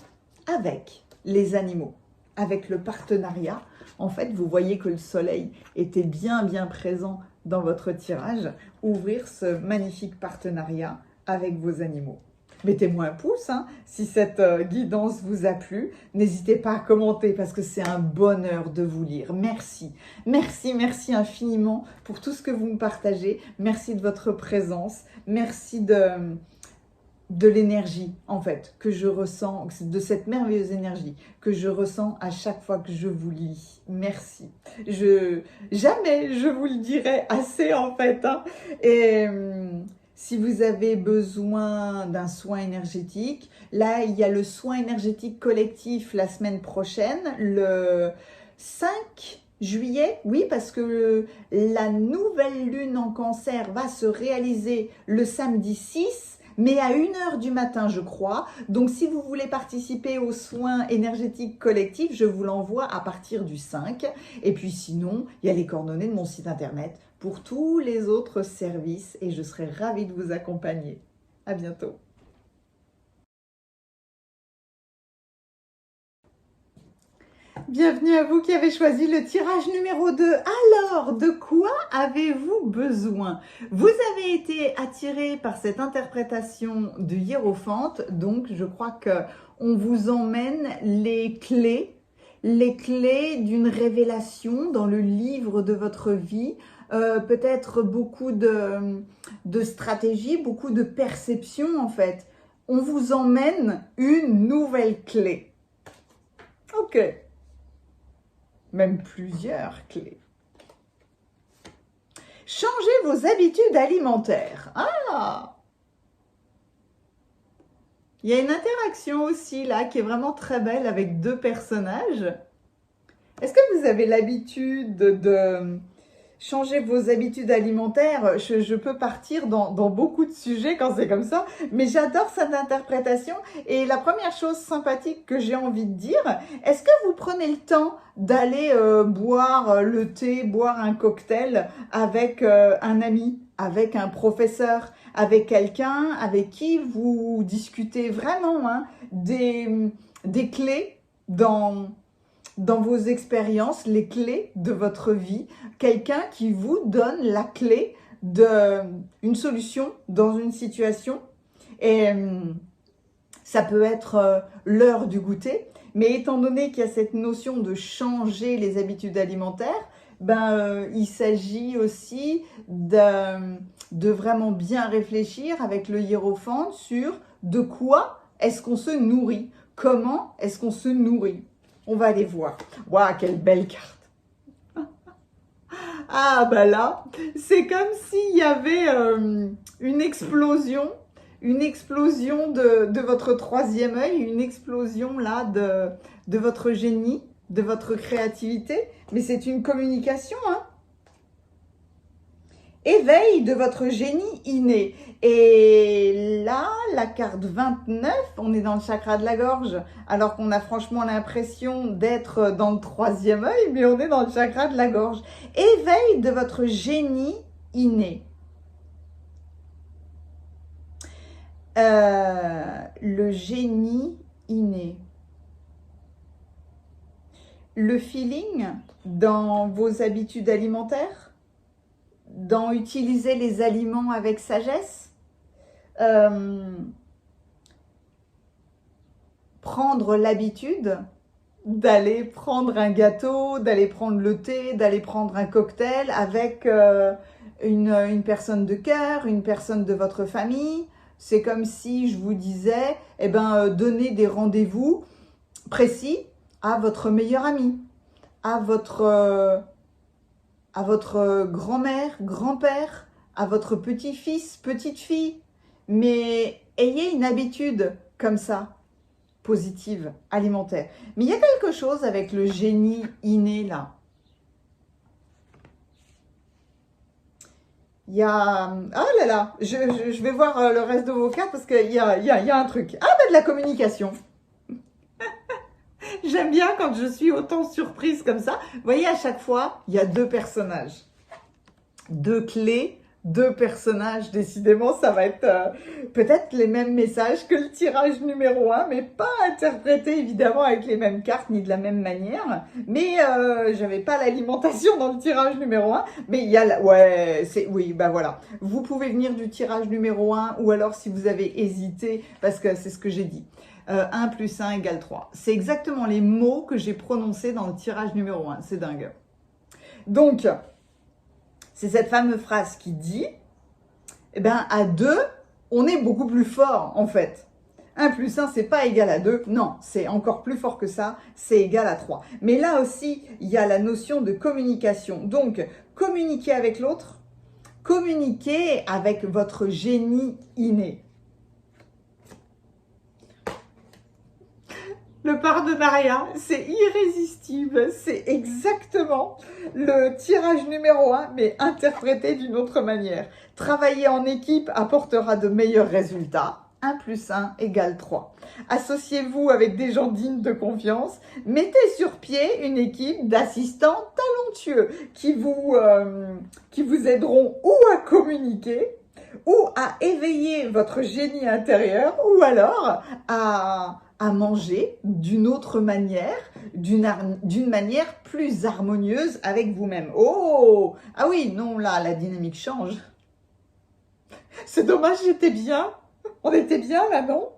avec les animaux, avec le partenariat. En fait, vous voyez que le soleil était bien présent dans votre tirage. Ouvrir ce magnifique partenariat avec vos animaux. Mettez-moi un pouce si cette guidance vous a plu. N'hésitez pas à commenter parce que c'est un bonheur de vous lire. Merci, merci infiniment pour tout ce que vous me partagez. Merci de votre présence. Merci de l'énergie, en fait, que je ressens, de cette merveilleuse énergie que je ressens à chaque fois que je vous lis. Merci. Jamais je vous le dirai assez, en fait. Et si vous avez besoin d'un soin énergétique, là, il y a le soin énergétique collectif la semaine prochaine, le 5 juillet, oui, parce que la nouvelle lune en Cancer va se réaliser le samedi 6, mais à 1h du matin, je crois. Donc, si vous voulez participer aux soins énergétiques collectifs, je vous l'envoie à partir du 5. Et puis sinon, il y a les coordonnées de mon site internet pour tous les autres services et je serai ravie de vous accompagner. À bientôt. Bienvenue à vous qui avez choisi le tirage numéro 2. Alors, de quoi avez-vous besoin? Vous avez été attiré par cette interprétation du hiérophante, donc je crois qu'on vous emmène les clés d'une révélation dans le livre de votre vie, peut-être beaucoup de stratégies, beaucoup de perceptions en fait. On vous emmène une nouvelle clé. Ok. Même plusieurs clés. Changez vos habitudes alimentaires. Ah! Il y a une interaction aussi là qui est vraiment très belle avec deux personnages. Est-ce que vous avez l'habitude de changer vos habitudes alimentaires? Je peux partir dans beaucoup de sujets quand c'est comme ça, mais j'adore cette interprétation. Et la première chose sympathique que j'ai envie de dire, est-ce que vous prenez le temps d'aller boire le thé, boire un cocktail avec un ami, avec un professeur, avec quelqu'un avec qui vous discutez vraiment des clés dans vos expériences, les clés de votre vie, quelqu'un qui vous donne la clé d'une solution dans une situation. Et ça peut être l'heure du goûter, mais étant donné qu'il y a cette notion de changer les habitudes alimentaires, il s'agit aussi de vraiment bien réfléchir avec le hiérophante sur de quoi est-ce qu'on se nourrit, comment est-ce qu'on se nourrit. On va aller voir. Waouh, quelle belle carte. Ah, là, c'est comme s'il y avait une explosion de votre troisième œil, une explosion là de votre génie, de votre créativité. Mais c'est une communication, Éveil de votre génie inné. Et là, la carte 29, on est dans le chakra de la gorge, alors qu'on a franchement l'impression d'être dans le troisième œil, mais on est dans le chakra de la gorge. Éveil de votre génie inné. Le génie inné. Le feeling dans vos habitudes alimentaires, dans utiliser les aliments avec sagesse, prendre l'habitude d'aller prendre un gâteau, d'aller prendre le thé, d'aller prendre un cocktail avec une personne de cœur, une personne de votre famille. C'est comme si je vous disais, donnez des rendez-vous précis à votre meilleur ami, à votre grand-mère, grand-père, à votre petit-fils, petite-fille. Mais ayez une habitude comme ça, positive, alimentaire. Mais il y a quelque chose avec le génie inné là. Il y a... Oh là là, je vais voir le reste de vos cartes parce qu'il y a un truc. Ah, de la communication. J'aime bien quand je suis autant surprise comme ça. Vous voyez, à chaque fois, il y a deux personnages. Deux clés, deux personnages. Décidément, ça va être peut-être les mêmes messages que le tirage numéro 1, mais pas interprété évidemment avec les mêmes cartes ni de la même manière. Mais j'avais pas l'alimentation dans le tirage numéro 1. Mais il y a ouais, oui, bah voilà. Vous pouvez venir du tirage numéro 1 ou alors si vous avez hésité, parce que c'est ce que j'ai dit. 1 plus 1 égale 3. C'est exactement les mots que j'ai prononcés dans le tirage numéro 1. C'est dingue. Donc, c'est cette fameuse phrase qui dit, eh ben, à 2, on est beaucoup plus fort, en fait. 1 plus 1, c'est pas égal à 2. Non, c'est encore plus fort que ça. C'est égal à 3. Mais là aussi, il y a la notion de communication. Donc, communiquer avec l'autre, communiquer avec votre génie inné. Le partenariat, c'est irrésistible. C'est exactement le tirage numéro 1, mais interprété d'une autre manière. Travailler en équipe apportera de meilleurs résultats. 1 plus 1 égale 3. Associez-vous avec des gens dignes de confiance. Mettez sur pied une équipe d'assistants talentueux qui vous aideront ou à communiquer, ou à éveiller votre génie intérieur, ou alors à manger d'une autre manière, d'une manière plus harmonieuse avec vous-même. Oh! Ah oui, non, là, la dynamique change. C'est dommage, j'étais bien. On était bien, là, non?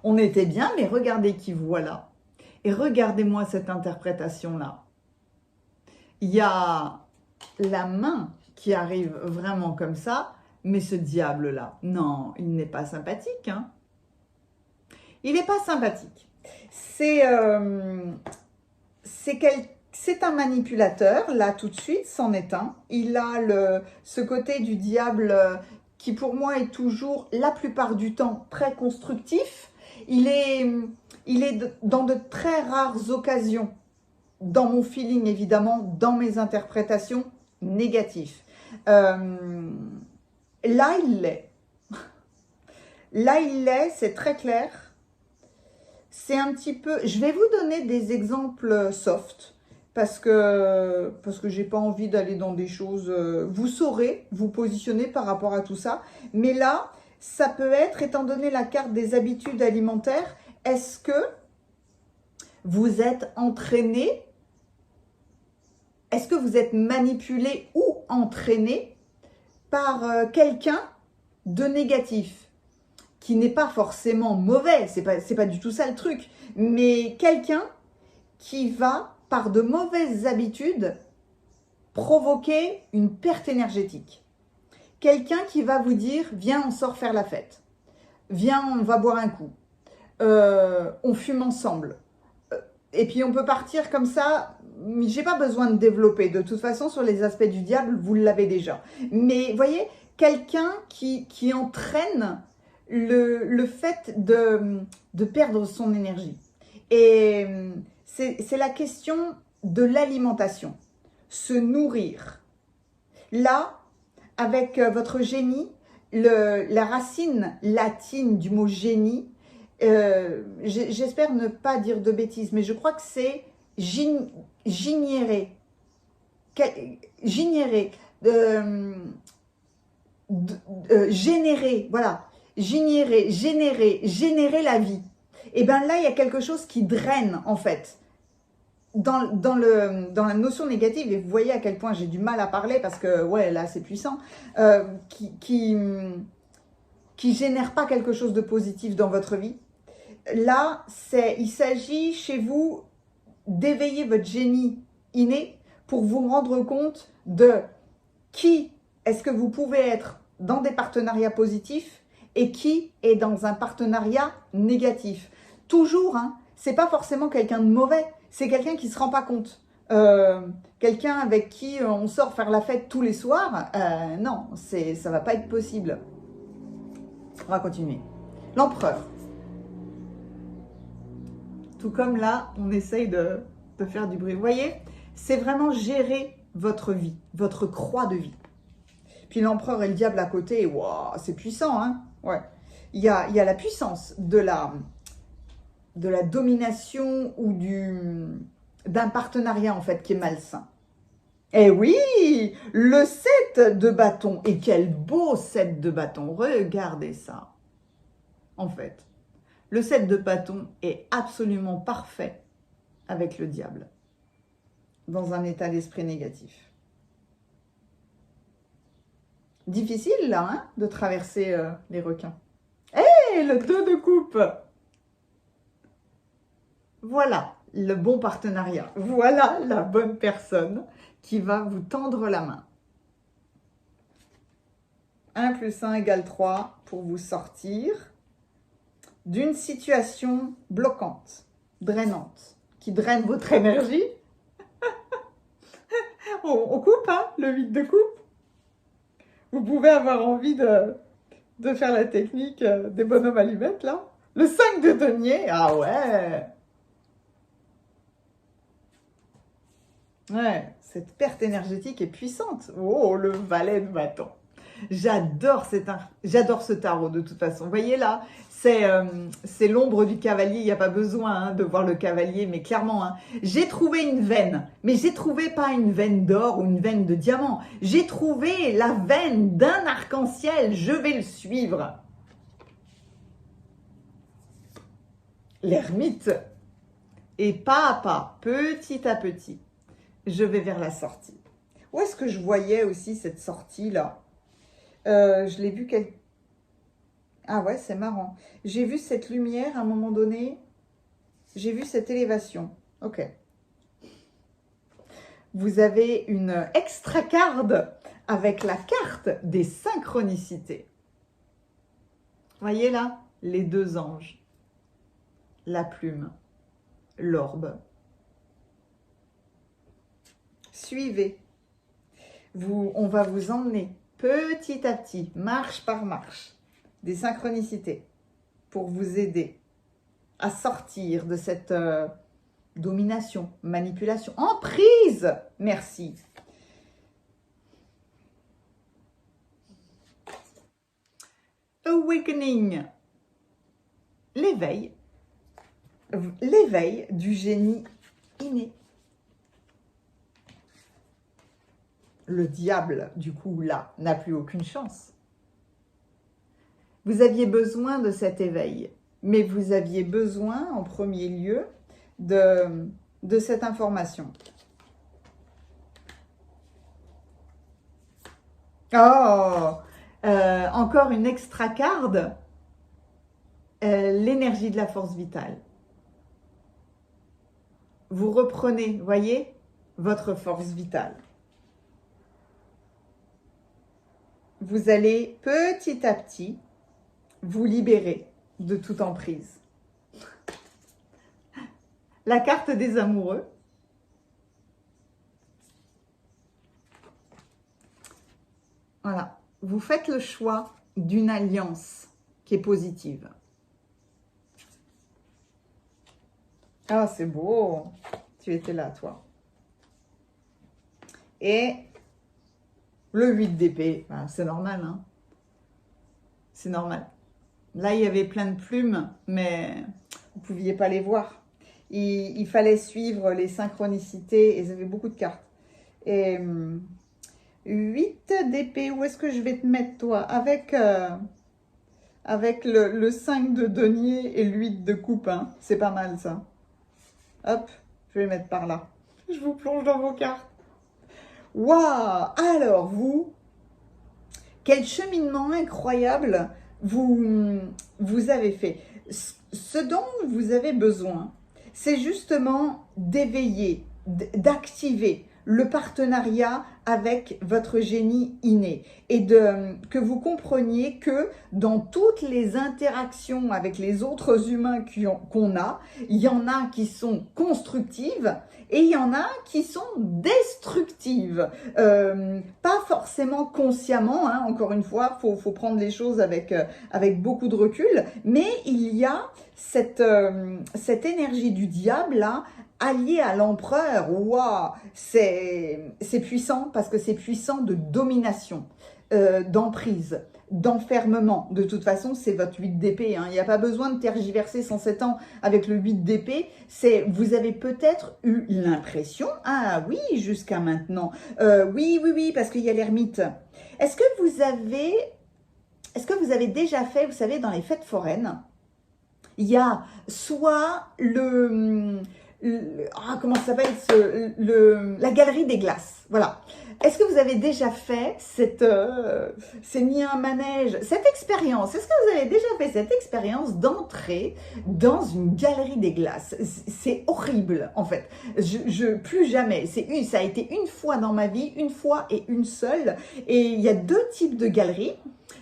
On était bien, mais regardez qui voilà. Et regardez-moi cette interprétation-là. Il y a la main qui arrive vraiment comme ça, mais ce diable-là, non, il n'est pas sympathique, hein? Il n'est pas sympathique. C'est un manipulateur, là tout de suite, c'en est un. Il a ce côté du diable qui pour moi est toujours, la plupart du temps, très constructif. Il est dans de très rares occasions, dans mon feeling évidemment, dans mes interprétations, négatif. Là, il l'est. Là, il l'est, c'est très clair. C'est un petit peu... Je vais vous donner des exemples soft parce que j'ai pas envie d'aller dans des choses... Vous saurez vous positionner par rapport à tout ça. Mais là, ça peut être, étant donné la carte des habitudes alimentaires, est-ce que vous êtes entraîné? Est-ce que vous êtes manipulé ou entraîné par quelqu'un de négatif? Qui n'est pas forcément mauvais, c'est pas du tout ça le truc, mais quelqu'un qui va, par de mauvaises habitudes, provoquer une perte énergétique. Quelqu'un qui va vous dire, viens, on sort faire la fête, viens, on va boire un coup, on fume ensemble, et puis on peut partir comme ça. J'ai pas besoin de développer, de toute façon, sur les aspects du diable, vous l'avez déjà. Mais voyez, quelqu'un qui entraîne le fait de perdre son énergie. Et c'est la question de l'alimentation, se nourrir. Là, avec votre génie, la racine latine du mot génie, j'espère ne pas dire de bêtises, mais je crois que c'est gignérer, générer, voilà. Générer la vie. Et bien là, il y a quelque chose qui draine, en fait, dans la notion négative. Et vous voyez à quel point j'ai du mal à parler, parce que, ouais, là, c'est puissant, qui génère pas quelque chose de positif dans votre vie. Là, il s'agit chez vous d'éveiller votre génie inné pour vous rendre compte de qui est-ce que vous pouvez être dans des partenariats positifs et qui est dans un partenariat négatif. Toujours, hein, c'est pas forcément quelqu'un de mauvais, c'est quelqu'un qui se rend pas compte. Quelqu'un avec qui on sort faire la fête tous les soirs, non, ça va pas être possible. On va continuer. L'empereur. Tout comme là, on essaye de faire du bruit. Vous voyez, c'est vraiment gérer votre vie, votre croix de vie. Puis l'empereur et le diable à côté, wow, c'est puissant, hein? Ouais. Il y a la puissance de de la domination ou d'un partenariat en fait qui est malsain. Eh oui, le 7 de bâton. Et quel beau 7 de bâton. Regardez ça. En fait, le 7 de bâton est absolument parfait avec le diable dans un état d'esprit négatif. Difficile là, hein, de traverser les requins. Eh, le 2 de coupe. Voilà le bon partenariat. Voilà la bonne personne qui va vous tendre la main. 1 plus 1 égale 3 pour vous sortir d'une situation bloquante, drainante, qui draine votre énergie. On coupe, hein, le 8 de coupe. Vous pouvez avoir envie de faire la technique des bonhommes allumettes, là. Le 5 de denier, ah ouais. Ouais, cette perte énergétique est puissante. Oh, le valet de bâton. J'adore ce tarot de toute façon. Vous voyez là, c'est l'ombre du cavalier. Il n'y a pas besoin hein, de voir le cavalier, mais clairement, hein, j'ai trouvé une veine. Mais j'ai trouvé pas une veine d'or ou une veine de diamant. J'ai trouvé la veine d'un arc-en-ciel. Je vais le suivre. L'ermite. Et pas à pas, petit à petit, je vais vers la sortie. Où est-ce que je voyais aussi cette sortie-là? Je l'ai vu Ah ouais, c'est marrant. J'ai vu cette lumière à un moment donné. J'ai vu cette élévation. Ok. Vous avez une extra carte avec la carte des synchronicités. Voyez là, les deux anges. La plume. L'orbe. Suivez. On va vous emmener petit à petit, marche par marche, des synchronicités pour vous aider à sortir de cette domination, manipulation, emprise. Merci. Awakening. L'éveil du génie inné. Le diable, du coup, là, n'a plus aucune chance. Vous aviez besoin de cet éveil, mais vous aviez besoin, en premier lieu, de cette information. Oh, encore une extra carte, l'énergie de la force vitale. Vous reprenez, voyez, votre force vitale. Vous allez petit à petit vous libérer de toute emprise. La carte des amoureux. Voilà. Vous faites le choix d'une alliance qui est positive. Ah, c'est beau. Tu étais là, toi. Et le 8 d'épée, ben, c'est normal, hein. C'est normal. Là, il y avait plein de plumes, mais vous ne pouviez pas les voir. Il fallait suivre les synchronicités et ça avait beaucoup de cartes. Et 8 d'épée, où est-ce que je vais te mettre, toi? Avec le 5 de denier et le 8 de coupe, hein. C'est pas mal, ça. Hop, je vais le mettre par là. Je vous plonge dans vos cartes. Waouh! Alors, vous, quel cheminement incroyable vous avez fait. Ce dont vous avez besoin, c'est justement d'éveiller, d'activer le partenariat avec votre génie inné et que vous compreniez que dans toutes les interactions avec les autres humains qu'on a, il y en a qui sont constructives et il y en a qui sont destructives. Pas forcément consciemment, hein, encore une fois, faut prendre les choses avec beaucoup de recul, mais il y a cette énergie du diable là, alliée à l'empereur. Waouh, c'est puissant parce que c'est puissant de domination, d'emprise. d'enfermement. De toute façon, c'est votre 8 d'épée, hein. Il n'y a pas besoin de tergiverser 107 ans avec le 8 d'épée. Vous avez peut-être eu l'impression, ah oui, jusqu'à maintenant, oui, parce qu'il y a l'ermite. Est-ce que vous avez déjà fait, vous savez, dans les fêtes foraines, il y a soit comment ça s'appelle, la galerie des glaces, voilà. Est-ce que vous avez déjà fait c'est ni un manège, cette expérience, est-ce que vous avez déjà fait cette expérience d'entrer dans une galerie des glaces? C'est horrible, en fait. Plus jamais. Ça a été une fois dans ma vie, une fois et une seule. Et il y a deux types de galeries.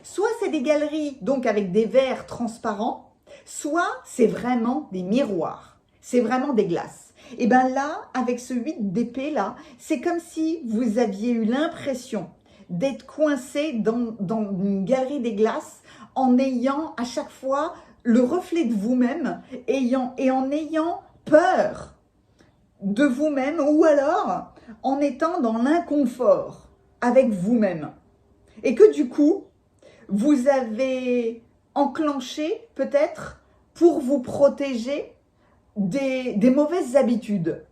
Soit c'est des galeries, donc avec des verres transparents, soit c'est vraiment des miroirs. C'est vraiment des glaces. Et bien là, avec ce 8 d'épée là, c'est comme si vous aviez eu l'impression d'être coincé dans une galerie des glaces en ayant à chaque fois le reflet de vous-même et en ayant peur de vous-même, ou alors en étant dans l'inconfort avec vous-même. Et que du coup, vous avez enclenché peut-être pour vous protéger des mauvaises habitudes.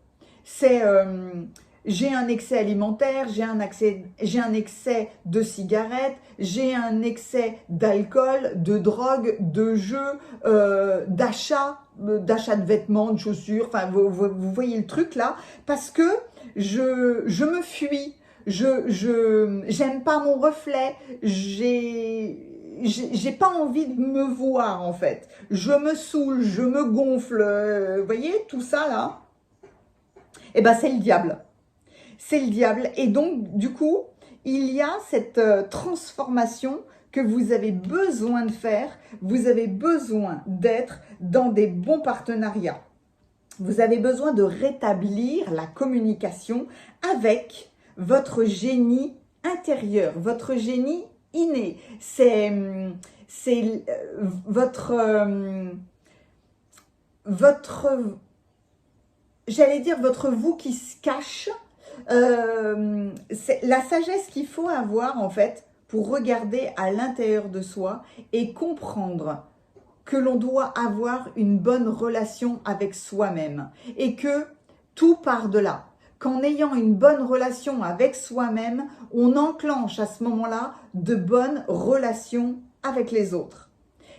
J'ai un excès alimentaire, j'ai un excès de cigarettes, j'ai un excès d'alcool, de drogue, de jeux, d'achat de vêtements, de chaussures, enfin vous voyez le truc là, parce que je me fuis, j'aime pas mon reflet, j'ai pas envie de me voir en fait. Je me saoule, je me gonfle, vous voyez tout ça là. Eh ben c'est le diable. C'est le diable. Et donc du coup, il y a cette transformation que vous avez besoin de faire. Vous avez besoin d'être dans des bons partenariats. Vous avez besoin de rétablir la communication avec votre génie intérieur, votre génie inné. C'est j'allais dire votre vous qui se cache. C'est la sagesse qu'il faut avoir en fait pour regarder à l'intérieur de soi et comprendre que l'on doit avoir une bonne relation avec soi-même et que tout part de là. Qu'en ayant une bonne relation avec soi-même, on enclenche à ce moment-là de bonnes relations avec les autres.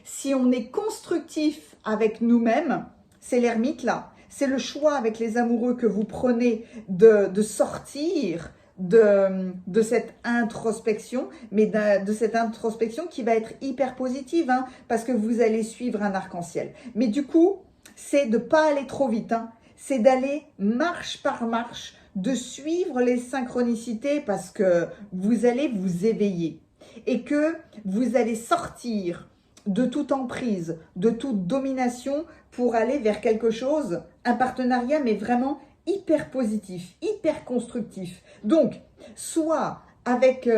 Si on est constructif avec nous-mêmes, c'est l'ermite là, c'est le choix avec les amoureux que vous prenez de sortir de cette introspection, mais de cette introspection qui va être hyper positive, hein, parce que vous allez suivre un arc-en-ciel. Mais du coup, c'est de ne pas aller trop vite, hein, c'est d'aller marche par marche, de suivre les synchronicités parce que vous allez vous éveiller et que vous allez sortir de toute emprise, de toute domination pour aller vers quelque chose, un partenariat, mais vraiment hyper positif, hyper constructif. Donc, soit avec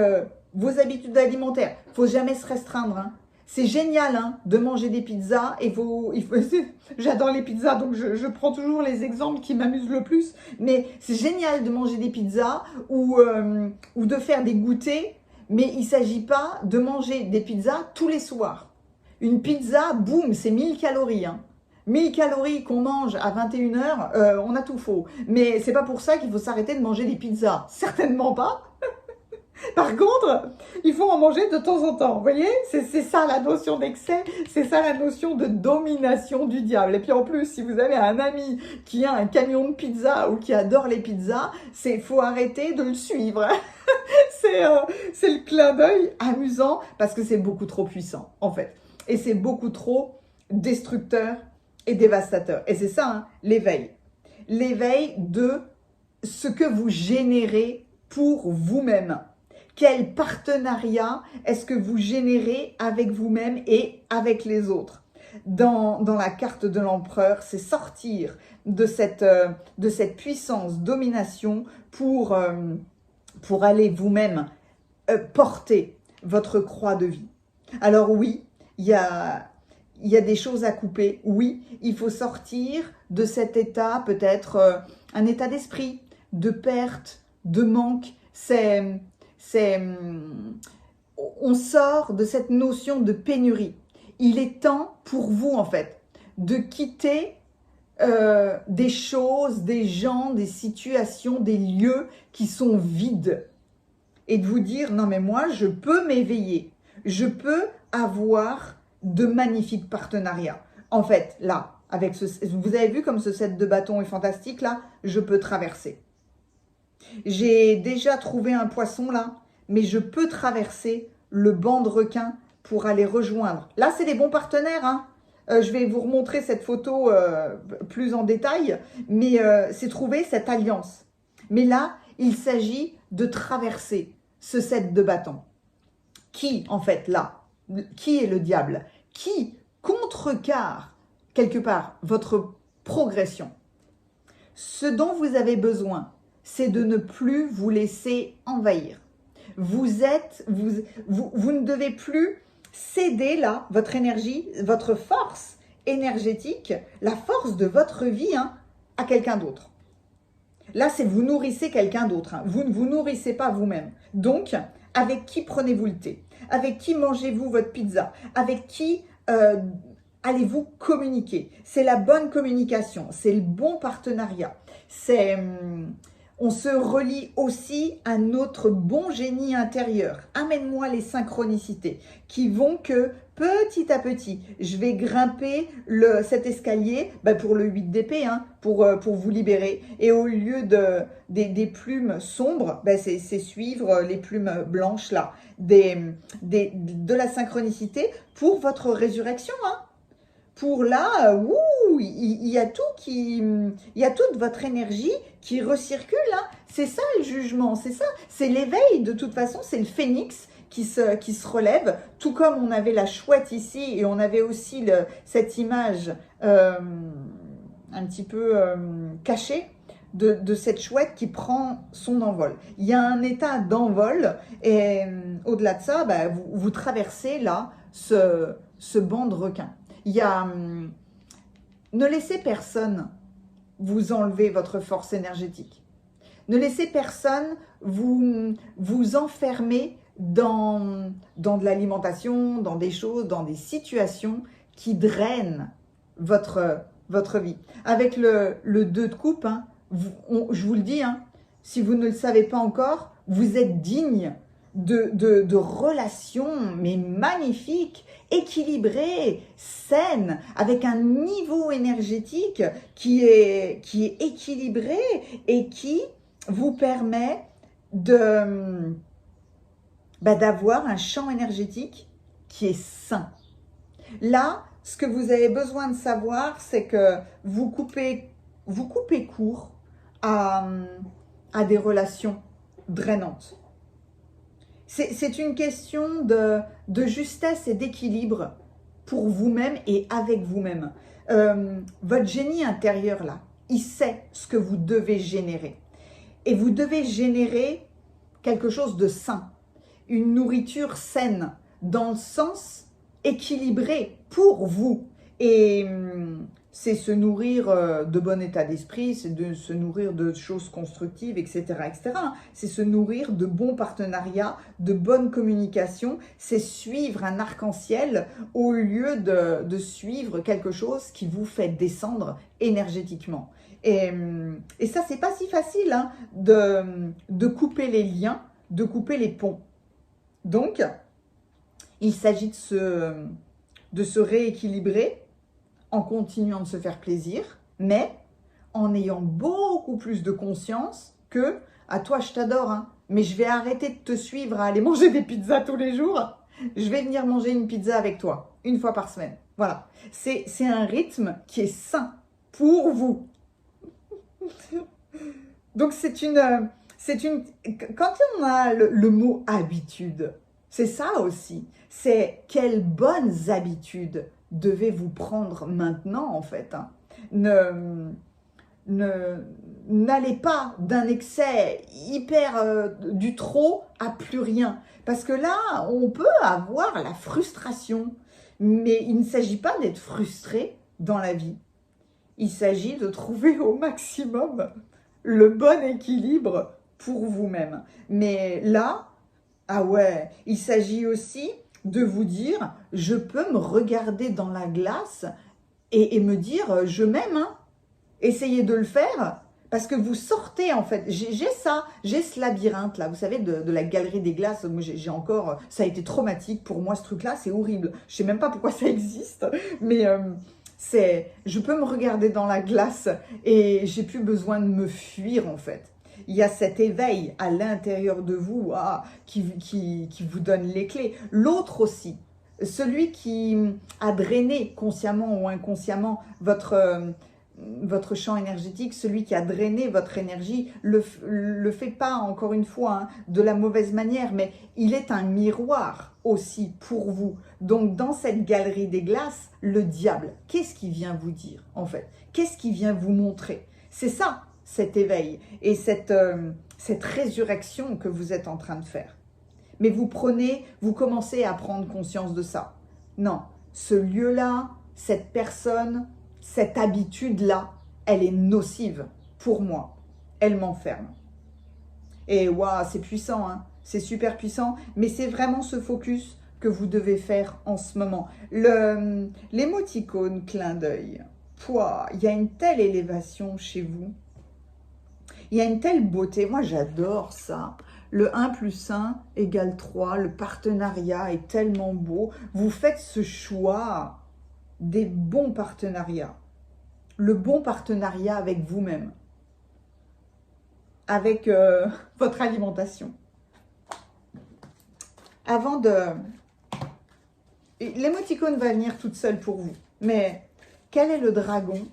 vos habitudes alimentaires, il ne faut jamais se restreindre, hein. C'est génial hein, de manger des pizzas et j'adore les pizzas donc je prends toujours les exemples qui m'amusent le plus, mais c'est génial de manger des pizzas ou de faire des goûters, mais il ne s'agit pas de manger des pizzas tous les soirs. Une pizza, boum, c'est 1000 calories. Hein. 1000 calories qu'on mange à 21h, on a tout faux. Mais c'est pas pour ça qu'il faut s'arrêter de manger des pizzas. Certainement pas. Par contre, il faut en manger de temps en temps. Vous voyez, c'est ça la notion d'excès, c'est ça la notion de domination du diable. Et puis en plus, si vous avez un ami qui a un camion de pizza ou qui adore les pizzas, faut arrêter de le suivre. C'est le clin d'œil amusant parce que c'est beaucoup trop puissant en fait. Et c'est beaucoup trop destructeur et dévastateur. Et c'est ça, hein, l'éveil. L'éveil de ce que vous générez pour vous-même. Quel partenariat est-ce que vous générez avec vous-même et avec les autres? Dans la carte de l'empereur, c'est sortir de cette puissance domination pour aller vous-même porter votre croix de vie. Alors oui, il y a des choses à couper. Oui, il faut sortir de cet état, peut-être un état d'esprit, de perte, de manque. on sort de cette notion de pénurie. Il est temps pour vous, en fait, de quitter des choses, des gens, des situations, des lieux qui sont vides. Et de vous dire, non mais moi, je peux m'éveiller. Je peux avoir de magnifiques partenariats. En fait, là, avec vous avez vu comme ce set de bâtons est fantastique, là, je peux traverser. J'ai déjà trouvé un poisson, là, mais je peux traverser le banc de requins pour aller rejoindre. Là, c'est des bons partenaires, hein. Je vais vous remontrer cette photo plus en détail, mais c'est trouver cette alliance. Mais là, il s'agit de traverser ce set de bâtons. Qui, en fait, là, qui est le diable? Qui contrecarre, quelque part, votre progression? Ce dont vous avez besoin, c'est de ne plus vous laisser envahir. Vous ne devez plus céder là, votre énergie, votre force énergétique, la force de votre vie hein, à quelqu'un d'autre. Là, c'est vous nourrissez quelqu'un d'autre. Hein. Vous ne vous nourrissez pas vous-même. Donc, avec qui prenez-vous le thé? Avec qui mangez-vous votre pizza? Avec qui allez-vous communiquer? C'est la bonne communication. C'est le bon partenariat. C'est... on se relie aussi à notre bon génie intérieur. Amène-moi les synchronicités qui vont que petit à petit, je vais grimper cet escalier pour le 8 d'épée, hein, pour vous libérer. Et au lieu des plumes sombres, c'est suivre les plumes blanches là, de la synchronicité pour votre résurrection. Hein. Pour là, il y a tout il y a toute votre énergie qui recircule. Hein. C'est ça le jugement, c'est ça, c'est l'éveil. De toute façon, c'est le phénix qui se relève. Tout comme on avait la chouette ici et on avait aussi cette image un petit peu cachée de cette chouette qui prend son envol. Il y a un état d'envol et au-delà de ça, vous traversez là ce banc de requins. Il y a, ne laissez personne vous enlever votre force énergétique. Ne laissez personne vous enfermer dans de l'alimentation, dans des choses, dans des situations qui drainent votre vie. Avec le 2 de coupe, hein, je vous le dis, hein, si vous ne le savez pas encore, vous êtes digne de relations, mais magnifiques, équilibrées, saines, avec un niveau énergétique qui est équilibré et qui vous permet d'avoir un champ énergétique qui est sain. Là, ce que vous avez besoin de savoir, c'est que vous coupez court à des relations drainantes. C'est une question de justesse et d'équilibre pour vous-même et avec vous-même. Votre génie intérieur, là, il sait ce que vous devez générer. Et vous devez générer quelque chose de sain, une nourriture saine, dans le sens équilibré pour vous. Et c'est se nourrir de bon état d'esprit, c'est de se nourrir de choses constructives, etc. etc. C'est se nourrir de bons partenariats, de bonne communication, c'est suivre un arc-en-ciel au lieu de suivre quelque chose qui vous fait descendre énergétiquement. Et ça, c'est pas si facile hein, de couper les liens, de couper les ponts. Donc, il s'agit de se rééquilibrer en continuant de se faire plaisir, mais en ayant beaucoup plus de conscience que « à toi, je t'adore, hein, mais je vais arrêter de te suivre à aller manger des pizzas tous les jours. Je vais venir manger une pizza avec toi, une fois par semaine. » Voilà, c'est un rythme qui est sain pour vous. Donc, quand on a le mot « habitude », c'est ça aussi. C'est quelles bonnes habitudes devez-vous prendre maintenant, en fait. Hein. N'allez pas d'un excès hyper du trop à plus rien. Parce que là, on peut avoir la frustration. Mais il ne s'agit pas d'être frustré dans la vie. Il s'agit de trouver au maximum le bon équilibre pour vous-même. Mais là, Ah ouais, il s'agit aussi de vous dire, je peux me regarder dans la glace et me dire, je m'aime, hein. Essayez de le faire parce que vous sortez en fait. J'ai ça, j'ai ce labyrinthe là, vous savez, de la galerie des glaces. Moi, j'ai encore, ça a été traumatique pour moi ce truc-là, c'est horrible. Je sais même pas pourquoi ça existe, mais je peux me regarder dans la glace et j'ai plus besoin de me fuir en fait. Il y a cet éveil à l'intérieur de vous qui vous donne les clés. L'autre aussi, celui qui a drainé consciemment ou inconsciemment votre champ énergétique, celui qui a drainé votre énergie, le fait pas, encore une fois, hein, de la mauvaise manière, mais il est un miroir aussi pour vous. Donc, dans cette galerie des glaces, le diable, qu'est-ce qu'il vient vous dire, en fait? Qu'est-ce qu'il vient vous montrer? C'est ça, cet éveil et cette résurrection que vous êtes en train de faire. Mais vous commencez à prendre conscience de ça. Non, ce lieu-là, cette personne, cette habitude-là, elle est nocive pour moi. Elle m'enferme. Et waouh, c'est puissant, hein, c'est super puissant, mais c'est vraiment ce focus que vous devez faire en ce moment. L'émoticône clin d'œil, il y a une telle élévation chez vous. Il y a une telle beauté, moi j'adore ça. Le 1 plus 1 égale 3, le partenariat est tellement beau. Vous faites ce choix des bons partenariats. Le bon partenariat avec vous-même, avec votre alimentation. Avant de... L'émoticône va venir toute seule pour vous. Mais quel est le dragon?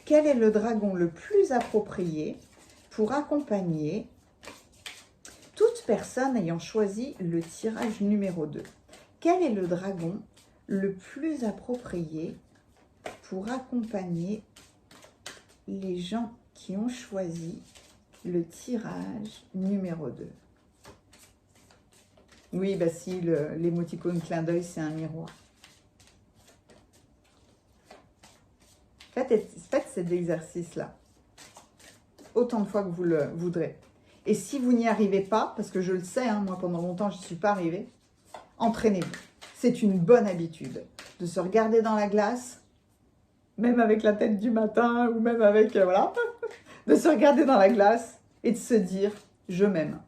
Quel est le dragon le plus approprié pour accompagner toute personne ayant choisi le tirage numéro 2? Quel est le dragon le plus approprié pour accompagner les gens qui ont choisi le tirage numéro 2? Oui, bah si, l'émoticône clin d'œil, c'est un miroir. Faites cet exercice-là autant de fois que vous le voudrez. Et si vous n'y arrivez pas, parce que je le sais, hein, moi pendant longtemps je n'y suis pas arrivée, entraînez-vous. C'est une bonne habitude de se regarder dans la glace, même avec la tête du matin ou même avec, voilà, de se regarder dans la glace et de se dire « je m'aime ».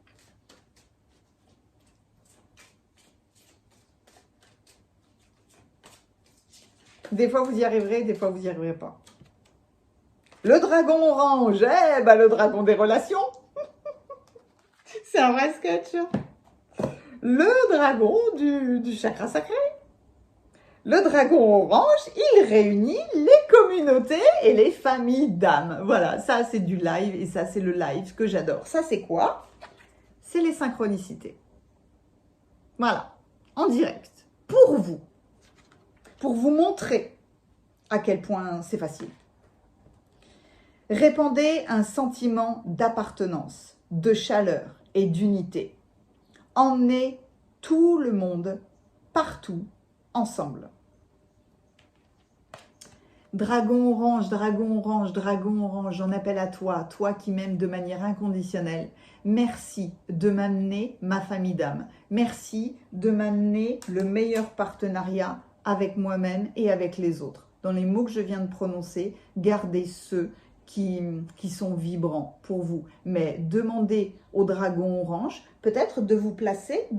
Des fois, vous y arriverez, des fois, vous n'y arriverez pas. Le dragon orange, eh ben, le dragon des relations. C'est un vrai sketch. Le dragon du chakra sacré. Le dragon orange, il réunit les communautés et les familles d'âmes. Voilà, ça c'est du live et ça c'est le live que j'adore. Ça c'est quoi? C'est les synchronicités. Voilà, en direct, pour vous montrer à quel point c'est facile. Répandez un sentiment d'appartenance, de chaleur et d'unité. Emmenez tout le monde, partout, ensemble. Dragon orange, dragon orange, dragon orange, j'en appelle à toi, toi qui m'aimes de manière inconditionnelle. Merci de m'amener ma famille d'âme. Merci de m'amener le meilleur partenariat avec moi-même et avec les autres. Dans les mots que je viens de prononcer, gardez ceux qui sont vibrants pour vous. Mais demandez au dragon orange peut-être de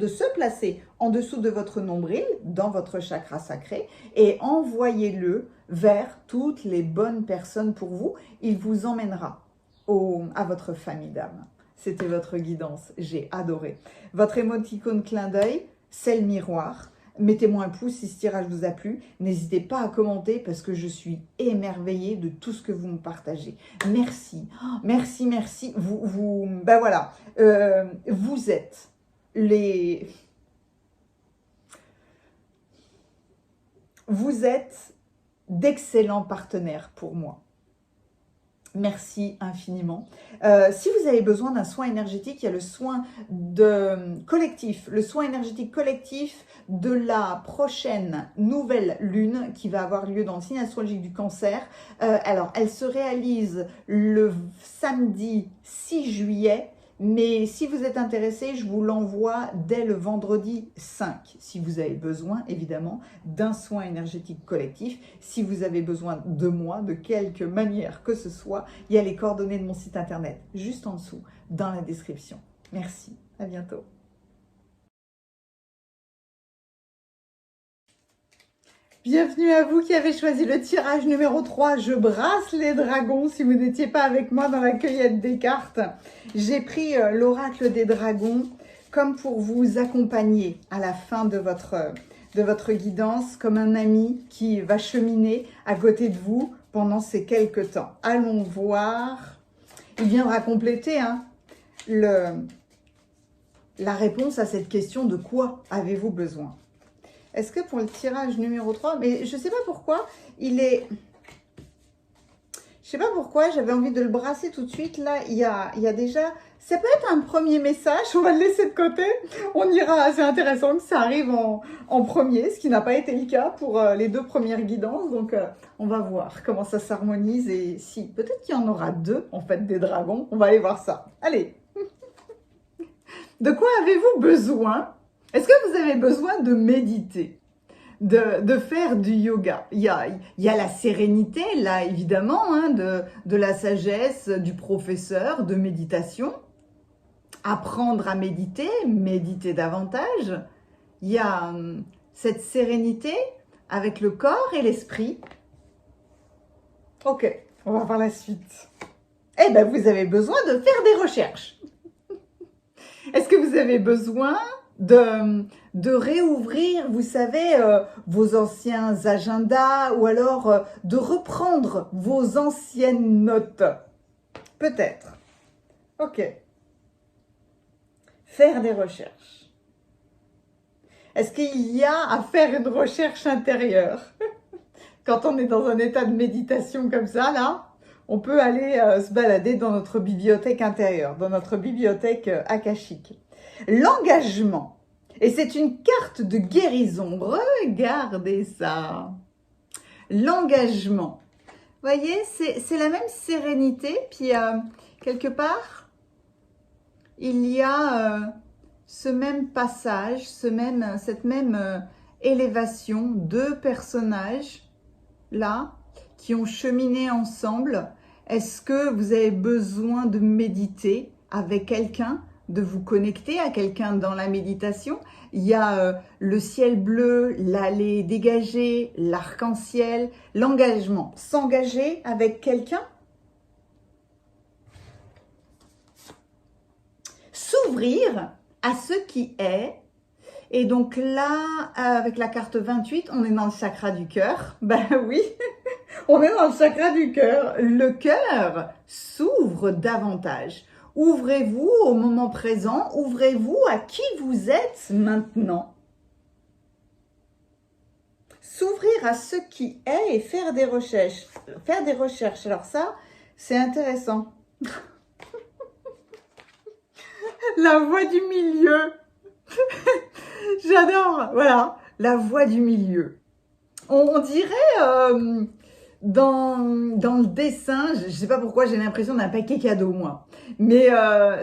se placer en dessous de votre nombril, dans votre chakra sacré, et envoyez-le vers toutes les bonnes personnes pour vous. Il vous emmènera à votre famille d'âme. C'était votre guidance, j'ai adoré. Votre émoticône clin d'œil, c'est le miroir. Mettez-moi un pouce si ce tirage vous a plu. N'hésitez pas à commenter parce que je suis émerveillée de tout ce que vous me partagez. Merci, merci, merci. Ben voilà, vous êtes d'excellents partenaires pour moi. Merci infiniment. Si vous avez besoin d'un soin énergétique, il y a le soin collectif, le soin énergétique collectif de la prochaine nouvelle lune qui va avoir lieu dans le signe astrologique du Cancer. Alors, elle se réalise le samedi 6 juillet Mais si vous êtes intéressé, je vous l'envoie dès le vendredi 5. Si vous avez besoin, évidemment, d'un soin énergétique collectif, si vous avez besoin de moi, de quelque manière que ce soit, il y a les coordonnées de mon site internet juste en dessous, dans la description. Merci, à bientôt. Bienvenue à vous qui avez choisi le tirage numéro 3. Je brasse les dragons si vous n'étiez pas avec moi dans la cueillette des cartes. J'ai pris l'oracle des dragons comme pour vous accompagner à la fin de votre guidance, comme un ami qui va cheminer à côté de vous pendant ces quelques temps. Allons voir. Il viendra compléter la réponse à cette question de quoi avez-vous besoin. Est-ce que pour le tirage numéro 3, mais je ne sais pas pourquoi, je sais pas pourquoi, j'avais envie de le brasser tout de suite. Là, il y a déjà, ça peut être un premier message, on va le laisser de côté. On ira, c'est intéressant que ça arrive en premier, ce qui n'a pas été le cas pour les 2 premières guidances. Donc, on va voir comment ça s'harmonise et si, peut-être qu'il y en aura 2, en fait, des dragons. On va aller voir ça. Allez. De quoi avez-vous besoin? Est-ce que vous avez besoin de méditer, de faire du yoga? Il y a la sérénité, là, évidemment, de la sagesse du professeur de méditation. Apprendre à méditer, méditer davantage. Il y a cette sérénité avec le corps et l'esprit. Ok, on va voir la suite. Eh bien, vous avez besoin de faire des recherches. Est-ce que vous avez besoin de réouvrir, vous savez, vos anciens agendas ou alors de reprendre vos anciennes notes? Peut-être. Ok. Faire des recherches. Est-ce qu'il y a à faire une recherche intérieure? Quand on est dans un état de méditation comme ça, là, on peut aller se balader dans notre bibliothèque intérieure, dans notre bibliothèque akashique. L'engagement. Et c'est une carte de guérison. Regardez ça. L'engagement. Vous voyez, c'est la même sérénité. Puis, quelque part, il y a ce même passage, cette même élévation. 2 personnages, là, qui ont cheminé ensemble. Est-ce que vous avez besoin de méditer avec quelqu'un, de vous connecter à quelqu'un dans la méditation? Il y a le ciel bleu, l'allée dégagée, l'arc-en-ciel, l'engagement. S'engager avec quelqu'un? S'ouvrir à ce qui est. Et donc là, avec la carte 28, on est dans le chakra du cœur. Ben oui, on est dans le chakra du cœur. Le cœur s'ouvre davantage. Ouvrez-vous au moment présent, ouvrez-vous à qui vous êtes maintenant. S'ouvrir à ce qui est et faire des recherches. Faire des recherches, alors ça, c'est intéressant. La voie du milieu. J'adore, voilà, la voie du milieu. On dirait... dans le dessin, je ne sais pas pourquoi j'ai l'impression d'un paquet cadeau, moi. Mais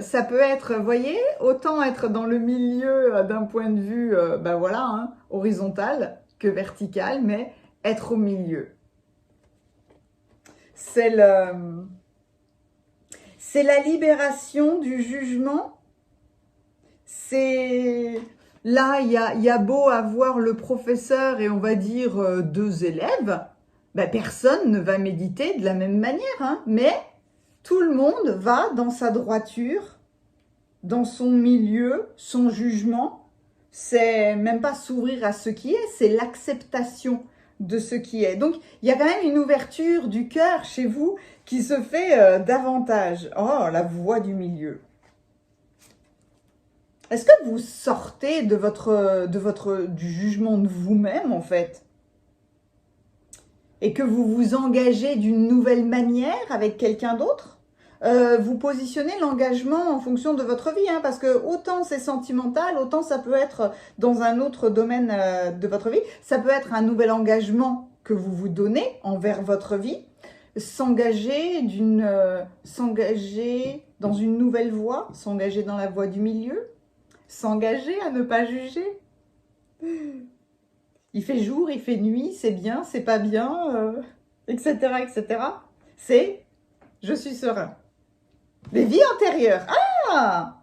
ça peut être, vous voyez, autant être dans le milieu d'un point de vue, ben voilà, horizontal que vertical, mais être au milieu. C'est la libération du jugement. C'est... Là, il y a beau avoir le professeur et on va dire 2 élèves, ben, personne ne va méditer de la même manière, mais tout le monde va dans sa droiture, dans son milieu, son jugement. C'est même pas s'ouvrir à ce qui est, c'est l'acceptation de ce qui est. Donc, il y a quand même une ouverture du cœur chez vous qui se fait davantage. Oh, la voie du milieu. Est-ce que vous sortez du jugement de vous-même, en fait? Et que vous vous engagez d'une nouvelle manière avec quelqu'un d'autre? Vous positionnez l'engagement en fonction de votre vie, parce que autant c'est sentimental, autant ça peut être dans un autre domaine de votre vie. Ça peut être un nouvel engagement que vous vous donnez envers votre vie. S'engager dans une nouvelle voie, s'engager dans la voie du milieu, s'engager à ne pas juger. Il fait jour, il fait nuit, c'est bien, c'est pas bien, etc., etc. C'est « je suis serein ». Les vies antérieures. Ah!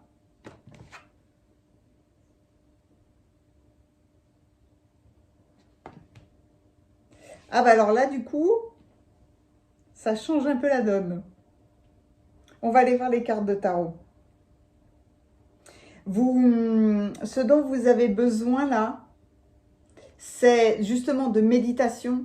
Ah bah alors là, du coup, ça change un peu la donne. On va aller voir les cartes de tarot. Ce dont vous avez besoin là, c'est justement de méditation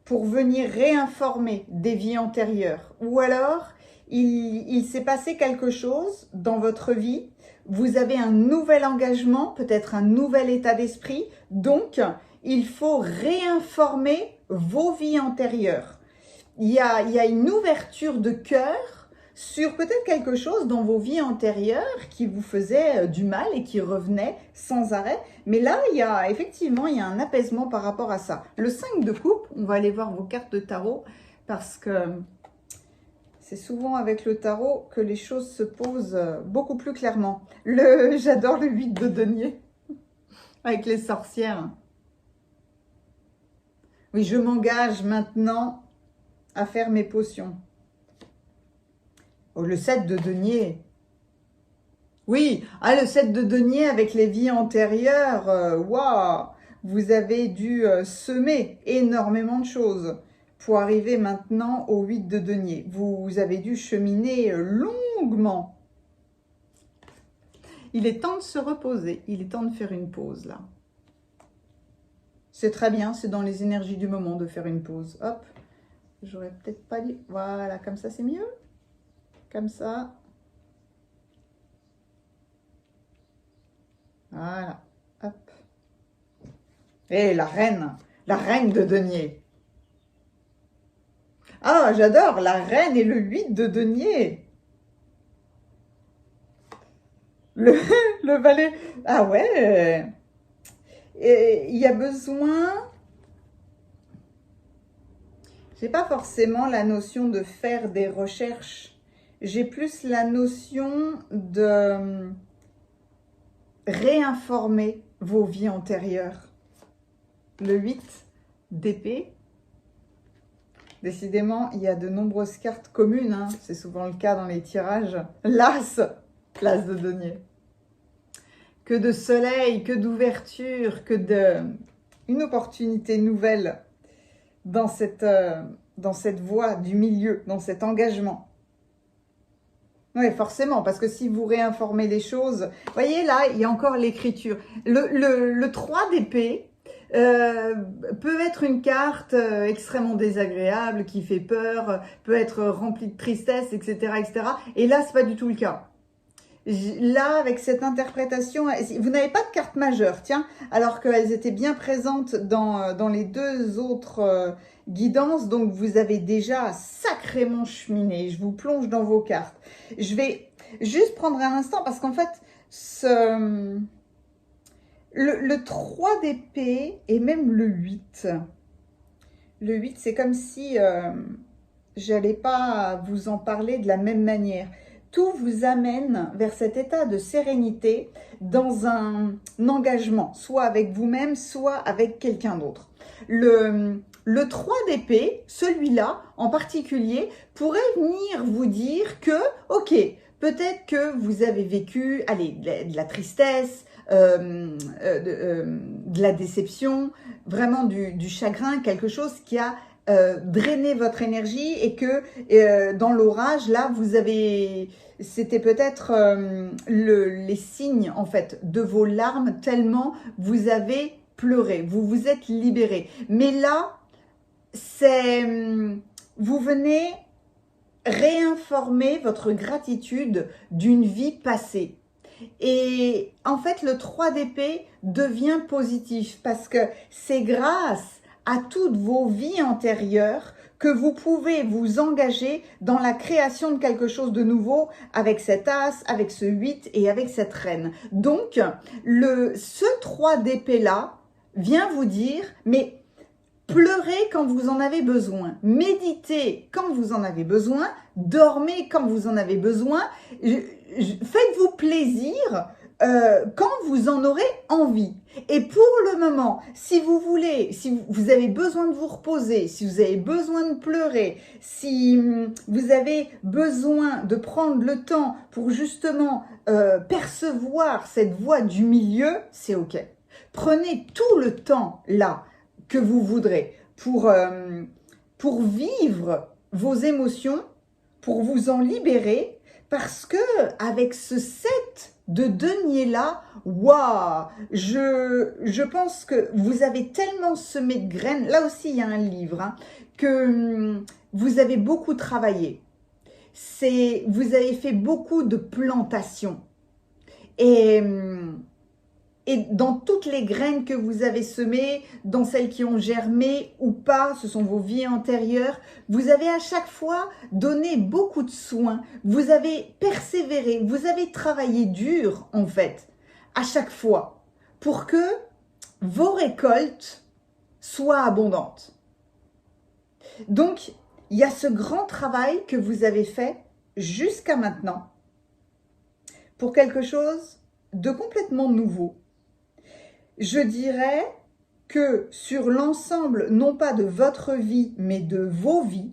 pour venir réinformer des vies antérieures. Ou alors, il s'est passé quelque chose dans votre vie, vous avez un nouvel engagement, peut-être un nouvel état d'esprit, donc il faut réinformer vos vies antérieures. Il y a une ouverture de cœur sur peut-être quelque chose dans vos vies antérieures qui vous faisait du mal et qui revenait sans arrêt. Mais là, effectivement, il y a un apaisement par rapport à ça. Le 5 de coupe, on va aller voir vos cartes de tarot parce que c'est souvent avec le tarot que les choses se posent beaucoup plus clairement. J'adore le 8 de denier avec les sorcières. Oui, je m'engage maintenant à faire mes potions. Oh, le 7 de denier. Oui, le 7 de denier avec les vies antérieures. Waouh, vous avez dû semer énormément de choses pour arriver maintenant au 8 de denier. Vous avez dû cheminer longuement. Il est temps de se reposer. Il est temps de faire une pause là. C'est très bien, c'est dans les énergies du moment de faire une pause. Hop, j'aurais peut-être pas dit. Voilà, comme ça c'est mieux. Comme ça. Voilà. Hop. Et la reine de denier. Ah, j'adore, la reine et le 8 de denier. Le valet. Ah ouais. Il y a besoin. J'ai pas forcément la notion de faire des recherches. J'ai plus la notion de réinformer vos vies antérieures. Le 8 d'épée. Décidément, il y a de nombreuses cartes communes. Hein. C'est souvent le cas dans les tirages. L'as de denier. Que de soleil, que d'ouverture, une opportunité nouvelle dans cette voie du milieu, dans cet engagement. Oui, forcément, parce que si vous réinformez les choses, vous voyez là, il y a encore l'écriture. Le 3 d'épée peut être une carte extrêmement désagréable, qui fait peur, peut être remplie de tristesse, etc., etc. Et là, c'est pas du tout le cas. Là, avec cette interprétation, vous n'avez pas de carte majeure, tiens, alors qu'elles étaient bien présentes dans les deux autres guidances, donc vous avez déjà sacrément cheminé. Je vous plonge dans vos cartes. Je vais juste prendre un instant, parce qu'en fait, le 3 d'épée et même le 8, c'est comme si j'allais pas vous en parler de la même manière. Tout vous amène vers cet état de sérénité dans un engagement, soit avec vous-même, soit avec quelqu'un d'autre. Le 3 d'épée, celui-là en particulier, pourrait venir vous dire que, ok, peut-être que vous avez vécu, allez, de la tristesse, de la déception, vraiment du chagrin, quelque chose qui a drainer votre énergie et que dans l'orage, là, c'était peut-être les signes, en fait, de vos larmes, tellement vous avez pleuré, vous vous êtes libéré. Mais là, vous venez réinformer votre gratitude d'une vie passée. Et en fait, le 3 d'épée devient positif parce que c'est grâce à toutes vos vies antérieures que vous pouvez vous engager dans la création de quelque chose de nouveau avec cet as, avec ce 8 et avec cette reine. Donc, ce 3 d'épée-là vient vous dire, mais Pleurez quand vous en avez besoin, méditez quand vous en avez besoin, dormez quand vous en avez besoin, faites-vous plaisir quand vous en aurez envie. Et pour le moment, si vous voulez, si vous avez besoin de vous reposer, si vous avez besoin de pleurer, si vous avez besoin de prendre le temps pour justement percevoir cette voix du milieu, c'est OK. Prenez tout le temps là que vous voudrez pour vivre vos émotions, pour vous en libérer, parce que avec ce 7 de denier là, waouh, je pense que vous avez tellement semé de graines, là aussi il y a un livre, hein, que vous avez beaucoup travaillé, vous avez fait beaucoup de plantations, et dans toutes les graines que vous avez semées, dans celles qui ont germé ou pas, ce sont vos vies antérieures, vous avez à chaque fois donné beaucoup de soins, vous avez persévéré, vous avez travaillé dur en fait, à chaque fois, pour que vos récoltes soient abondantes. Donc, il y a ce grand travail que vous avez fait jusqu'à maintenant pour quelque chose de complètement nouveau. Je dirais que sur l'ensemble, non pas de votre vie, mais de vos vies,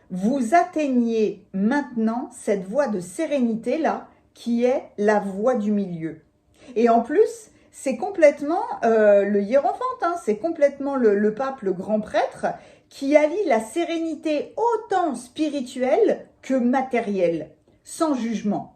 vous atteignez maintenant cette voie de sérénité-là, qui est la voie du milieu. Et en plus, c'est complètement le hiérophante, hein, c'est complètement le pape, le grand prêtre, qui allie la sérénité autant spirituelle que matérielle, sans jugement.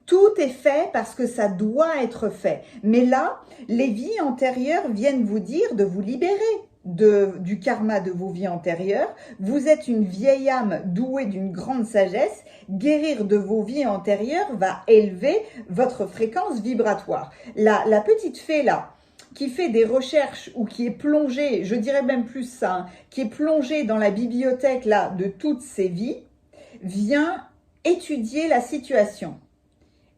Tout est fait parce que ça doit être fait. Mais là, les vies antérieures viennent vous dire de vous libérer du karma de vos vies antérieures. Vous êtes une vieille âme douée d'une grande sagesse. Guérir de vos vies antérieures va élever votre fréquence vibratoire. La petite fée là, qui fait des recherches ou qui est plongée, je dirais même plus ça, hein, qui est plongée dans la bibliothèque là de toutes ces vies, vient étudier la situation.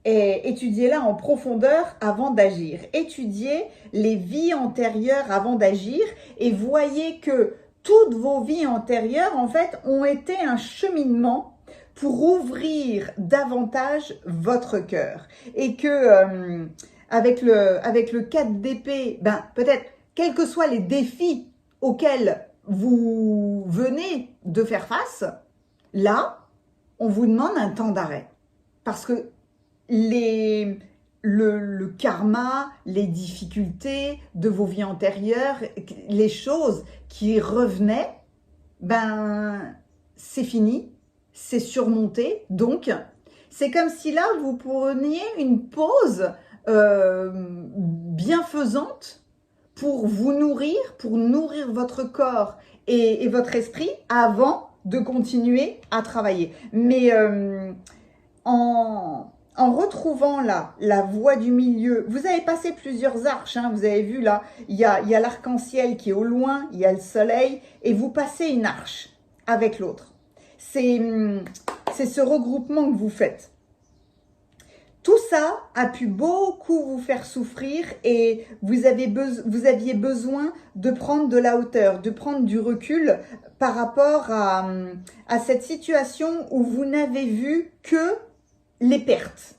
Et étudiez-la en profondeur avant d'agir. Étudiez les vies antérieures avant d'agir et voyez que toutes vos vies antérieures, en fait, ont été un cheminement pour ouvrir davantage votre cœur. Et que avec le 4 d'épée, ben, peut-être, quels que soient les défis auxquels vous venez de faire face, là, on vous demande un temps d'arrêt. Parce que le karma, les difficultés de vos vies antérieures, les choses qui revenaient, ben c'est fini, c'est surmonté. Donc, c'est comme si là, vous preniez une pause bienfaisante pour vous nourrir, pour nourrir votre corps et votre esprit avant de continuer à travailler. Mais en retrouvant là la voie du milieu, vous avez passé plusieurs arches, hein, vous avez vu là, il y a l'arc-en-ciel qui est au loin, il y a le soleil, et vous passez une arche avec l'autre. C'est ce regroupement que vous faites. Tout ça a pu beaucoup vous faire souffrir et vous aviez besoin de prendre de la hauteur, de prendre du recul par rapport à cette situation où vous n'avez vu que les pertes,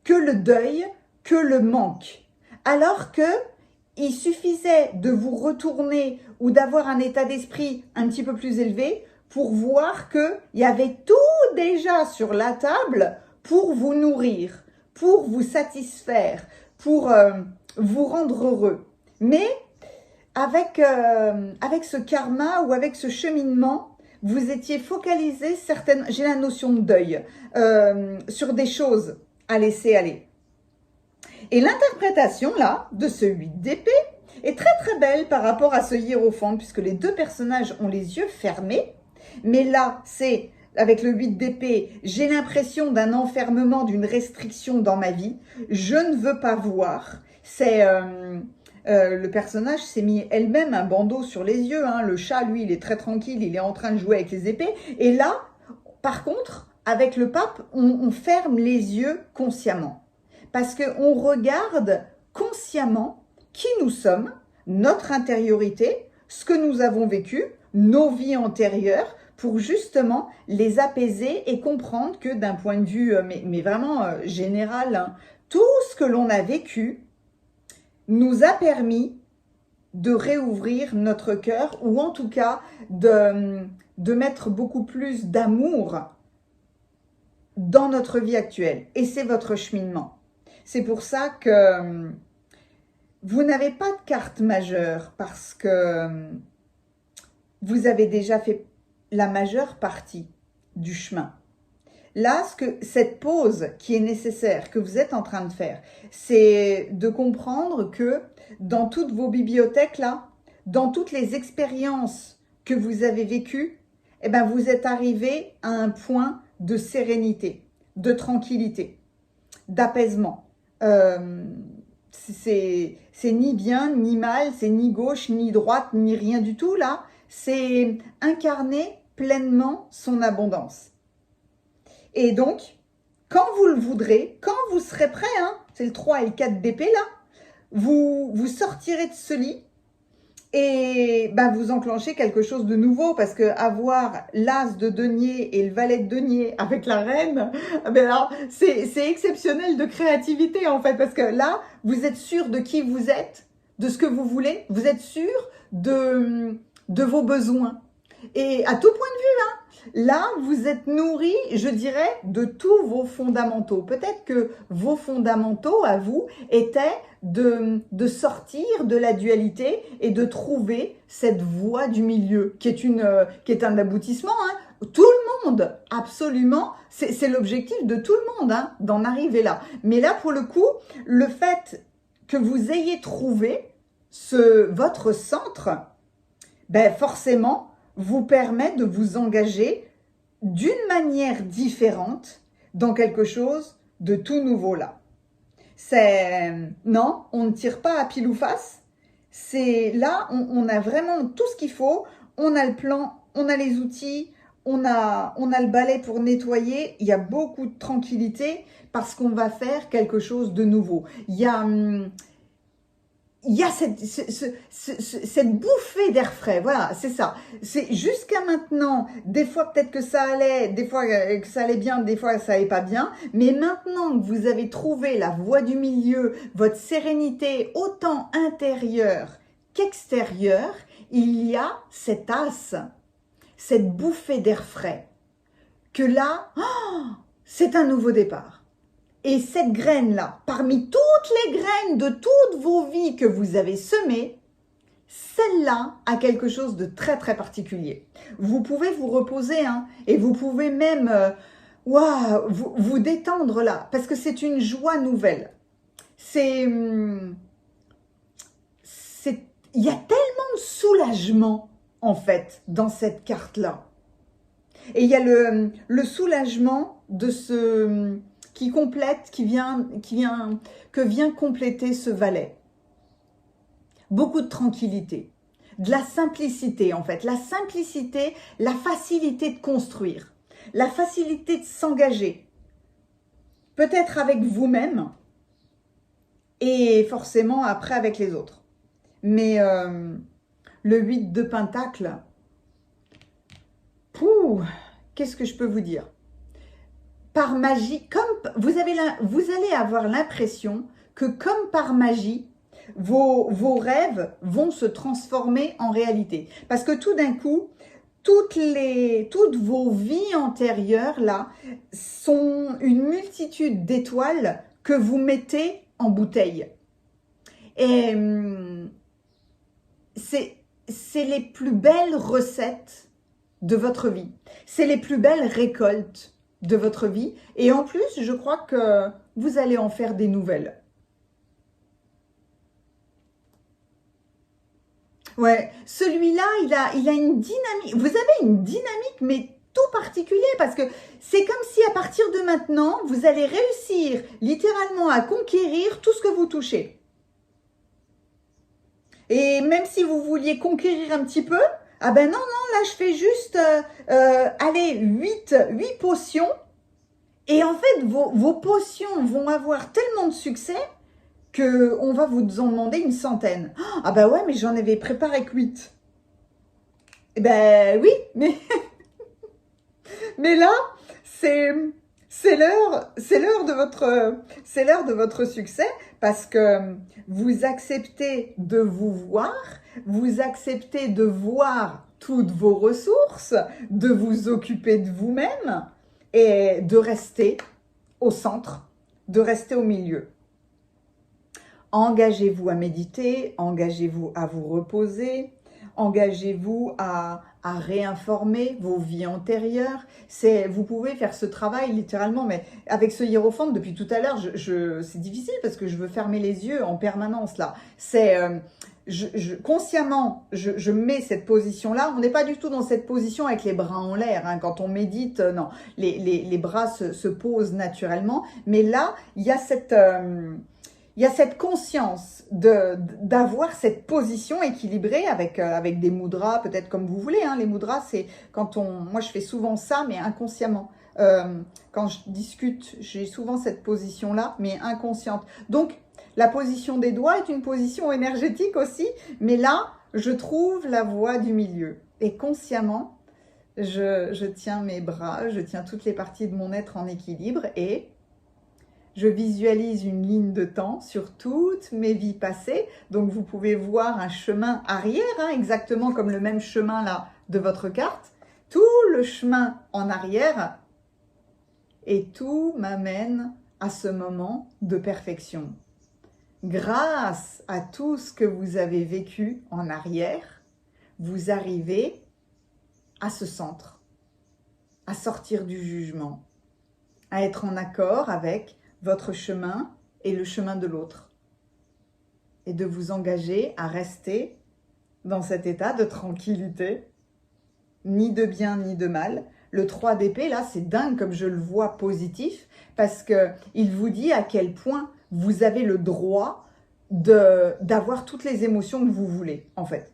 que le deuil, que le manque. Alors que il suffisait de vous retourner ou d'avoir un état d'esprit un petit peu plus élevé pour voir qu'il y avait tout déjà sur la table pour vous nourrir, pour vous satisfaire, pour vous rendre heureux. Mais avec ce karma ou avec ce cheminement, vous étiez focalisé, j'ai la notion de deuil, sur des choses à laisser aller. Et l'interprétation là, de ce 8 d'épée, est très très belle par rapport à ce hiérophante, puisque les deux personnages ont les yeux fermés. Mais là, c'est, avec le 8 d'épée, j'ai l'impression d'un enfermement, d'une restriction dans ma vie. Je ne veux pas voir. C'est... le personnage s'est mis elle-même un bandeau sur les yeux. Hein. Le chat, lui, il est très tranquille, il est en train de jouer avec les épées. Et là, par contre, avec le pape, on ferme les yeux consciemment. Parce qu'on regarde consciemment qui nous sommes, notre intériorité, ce que nous avons vécu, nos vies antérieures, pour justement les apaiser et comprendre que d'un point de vue, mais vraiment général, hein, tout ce que l'on a vécu nous a permis de réouvrir notre cœur, ou en tout cas de mettre beaucoup plus d'amour dans notre vie actuelle. Et c'est votre cheminement. C'est pour ça que vous n'avez pas de carte majeure, parce que vous avez déjà fait la majeure partie du chemin. Là, cette pause qui est nécessaire, que vous êtes en train de faire, c'est de comprendre que dans toutes vos bibliothèques, là, dans toutes les expériences que vous avez vécues, eh ben, vous êtes arrivé à un point de sérénité, de tranquillité, d'apaisement. C'est ni bien, ni mal, c'est ni gauche, ni droite, ni rien du tout, là. C'est incarner pleinement son abondance. Et donc, quand vous le voudrez, quand vous serez prêt, hein, c'est le 3 et le 4 d'épée là, vous sortirez de ce lit et ben, vous enclenchez quelque chose de nouveau, parce que avoir l'as de denier et le valet de denier avec la reine, ben là, c'est exceptionnel de créativité en fait, parce que là, vous êtes sûr de qui vous êtes, de ce que vous voulez, vous êtes sûr de vos besoins. Et à tout point de vue, hein, là, vous êtes nourri, je dirais, de tous vos fondamentaux. Peut-être que vos fondamentaux, à vous, étaient de sortir de la dualité et de trouver cette voie du milieu, qui est un aboutissement. Hein. Tout le monde, absolument, c'est l'objectif de tout le monde, hein, d'en arriver là. Mais là, pour le coup, le fait que vous ayez trouvé votre centre, ben forcément, vous permet de vous engager d'une manière différente dans quelque chose de tout nouveau là. Non, on ne tire pas à pile ou face. C'est là, on a vraiment tout ce qu'il faut. On a le plan, on a les outils, on a le balai pour nettoyer. Il y a beaucoup de tranquillité parce qu'on va faire quelque chose de nouveau. Il y a cette bouffée d'air frais, voilà, c'est ça. C'est jusqu'à maintenant, des fois peut-être que ça allait, des fois que ça allait bien, des fois ça allait pas bien, mais maintenant que vous avez trouvé la voie du milieu, votre sérénité autant intérieure qu'extérieure, il y a cet as, cette bouffée d'air frais, que là, c'est un nouveau départ. Et cette graine-là, parmi toutes les graines de toutes vos vies que vous avez semées, celle-là a quelque chose de très très particulier. Vous pouvez vous reposer, hein, et vous pouvez même vous détendre là, parce que c'est une joie nouvelle. Il y a tellement de soulagement en fait dans cette carte-là. Et il y a le soulagement de que vient compléter ce valet. Beaucoup de tranquillité, de la simplicité en fait. La simplicité, la facilité de construire, la facilité de s'engager. Peut-être avec vous-même et forcément après avec les autres. Mais le 8 de Pentacle, qu'est-ce que je peux vous dire ? Par magie, vous allez avoir l'impression que comme par magie, vos rêves vont se transformer en réalité. Parce que tout d'un coup, toutes vos vies antérieures là sont une multitude d'étoiles que vous mettez en bouteille. Et c'est les plus belles recettes de votre vie. C'est les plus belles récoltes de votre vie, et en plus je crois que vous allez en faire des nouvelles. Ouais, celui-là il a une dynamique, vous avez une dynamique mais tout particulier, parce que c'est comme si à partir de maintenant vous allez réussir littéralement à conquérir tout ce que vous touchez. Et même si vous vouliez conquérir un petit peu, ah ben non, là je fais juste, allez, 8 potions. Et en fait, vos potions vont avoir tellement de succès qu'on va vous en demander une centaine. Ah bah ouais, mais j'en avais préparé que 8. Eh ben oui, mais là, c'est c'est l'heure de votre succès parce que vous acceptez de vous acceptez de voir toutes vos ressources, de vous occuper de vous-même et de rester au centre, de rester au milieu. Engagez-vous à méditer, engagez-vous à vous reposer, engagez-vous à réinformer vos vies antérieures. Vous pouvez faire ce travail littéralement, mais avec ce hiérophante, depuis tout à l'heure, c'est difficile parce que je veux fermer les yeux en permanence là. Consciemment, je mets cette position-là. On n'est pas du tout dans cette position avec les bras en l'air. Hein. Quand on médite, non, les bras se posent naturellement. Mais là, il y a cette conscience d'avoir cette position équilibrée avec des mudras, peut-être comme vous voulez. Hein. Les mudras, c'est moi je fais souvent ça, mais inconsciemment. Quand je discute, j'ai souvent cette position-là, mais inconsciente. Donc, la position des doigts est une position énergétique aussi, mais là, je trouve la voie du milieu. Et consciemment, je tiens mes bras, je tiens toutes les parties de mon être en équilibre et je visualise une ligne de temps sur toutes mes vies passées. Donc, vous pouvez voir un chemin arrière, hein, exactement comme le même chemin là de votre carte. Tout le chemin en arrière et tout m'amène à ce moment de perfection. Grâce à tout ce que vous avez vécu en arrière, vous arrivez à ce centre, à sortir du jugement, à être en accord avec votre chemin et le chemin de l'autre. Et de vous engager à rester dans cet état de tranquillité, ni de bien ni de mal. Le 3 d'épée, là, c'est dingue comme je le vois positif, parce qu'il vous dit à quel point vous avez le droit d'avoir toutes les émotions que vous voulez, en fait.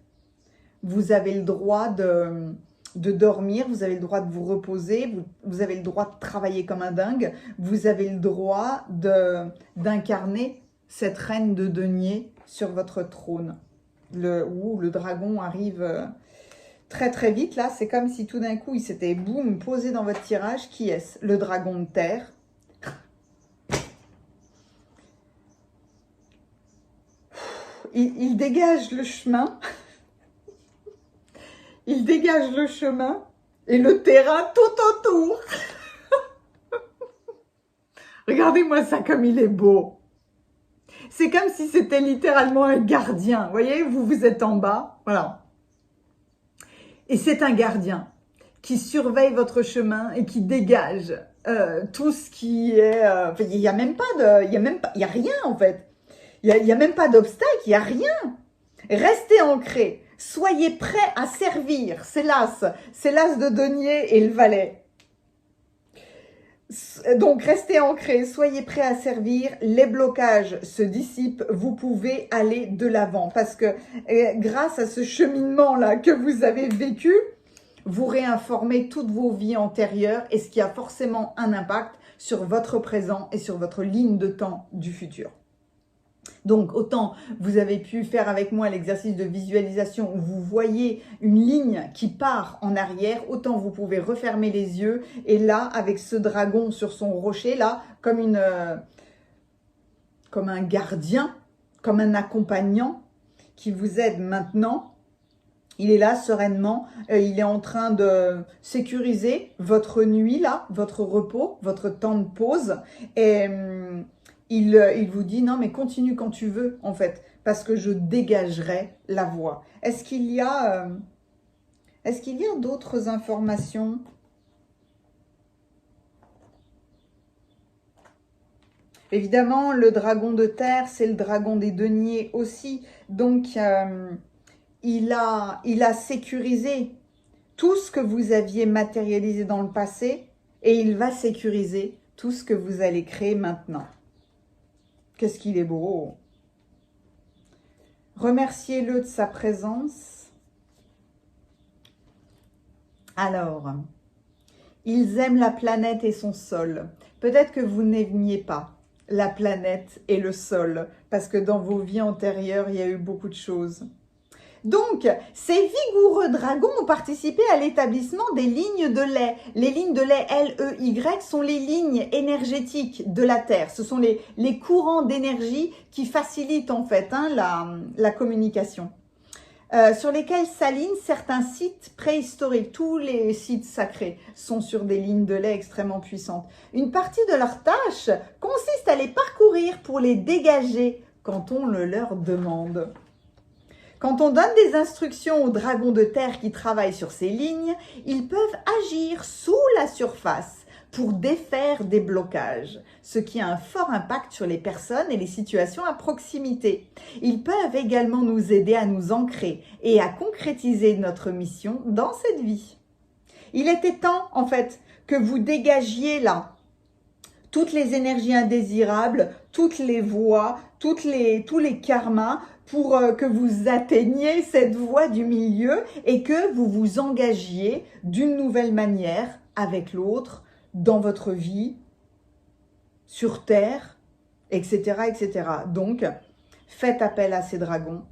Vous avez le droit de dormir, vous avez le droit de vous reposer, vous avez le droit de travailler comme un dingue, vous avez le droit d'incarner cette reine de denier sur votre trône. Le dragon arrive très très vite, là, c'est comme si tout d'un coup il s'était boum posé dans votre tirage. Qui est-ce? Le dragon de terre. Il dégage le chemin. Il dégage le chemin et le terrain tout autour. Regardez-moi ça comme il est beau. C'est comme si c'était littéralement un gardien. Vous voyez, vous êtes en bas, voilà. Et c'est un gardien qui surveille votre chemin et qui dégage tout ce qui est... il n'y a même pas de... Il y a rien en fait. Il n'y a même pas d'obstacle, il n'y a rien. Restez ancrés. Soyez prêts à servir. C'est l'as de denier et le valet. Donc, restez ancrés, soyez prêts à servir. Les blocages se dissipent. Vous pouvez aller de l'avant parce que grâce à ce cheminement-là que vous avez vécu, vous réinformez toutes vos vies antérieures et ce qui a forcément un impact sur votre présent et sur votre ligne de temps du futur. Donc, autant vous avez pu faire avec moi l'exercice de visualisation où vous voyez une ligne qui part en arrière, autant vous pouvez refermer les yeux et là, avec ce dragon sur son rocher, là, comme un gardien, comme un accompagnant qui vous aide maintenant. Il est là sereinement, il est en train de sécuriser votre nuit, là, votre repos, votre temps de pause et... Il vous dit, non, mais continue quand tu veux, en fait, parce que je dégagerai la voie. Est-ce qu'il y a d'autres informations? Évidemment, le dragon de terre, c'est le dragon des deniers aussi. Donc, il a sécurisé tout ce que vous aviez matérialisé dans le passé et il va sécuriser tout ce que vous allez créer maintenant. Qu'est-ce qu'il est beau! Remerciez-le de sa présence. Alors, ils aiment la planète et son sol. Peut-être que vous n'aimiez pas la planète et le sol, parce que dans vos vies antérieures, il y a eu beaucoup de choses. Donc, ces vigoureux dragons ont participé à l'établissement des lignes de lait. Les lignes de lait LEY sont les lignes énergétiques de la Terre. Ce sont les courants d'énergie qui facilitent en fait la communication. Sur lesquels s'alignent certains sites préhistoriques. Tous les sites sacrés sont sur des lignes de lait extrêmement puissantes. Une partie de leur tâche consiste à les parcourir pour les dégager quand on le leur demande. Quand on donne des instructions aux dragons de terre qui travaillent sur ces lignes, ils peuvent agir sous la surface pour défaire des blocages, ce qui a un fort impact sur les personnes et les situations à proximité. Ils peuvent également nous aider à nous ancrer et à concrétiser notre mission dans cette vie. Il était temps, en fait, que vous dégagiez là toutes les énergies indésirables, toutes les voies, tous les karmas, pour que vous atteigniez cette voie du milieu et que vous vous engagiez d'une nouvelle manière avec l'autre, dans votre vie, sur Terre, etc., etc. Donc, faites appel à ces dragons.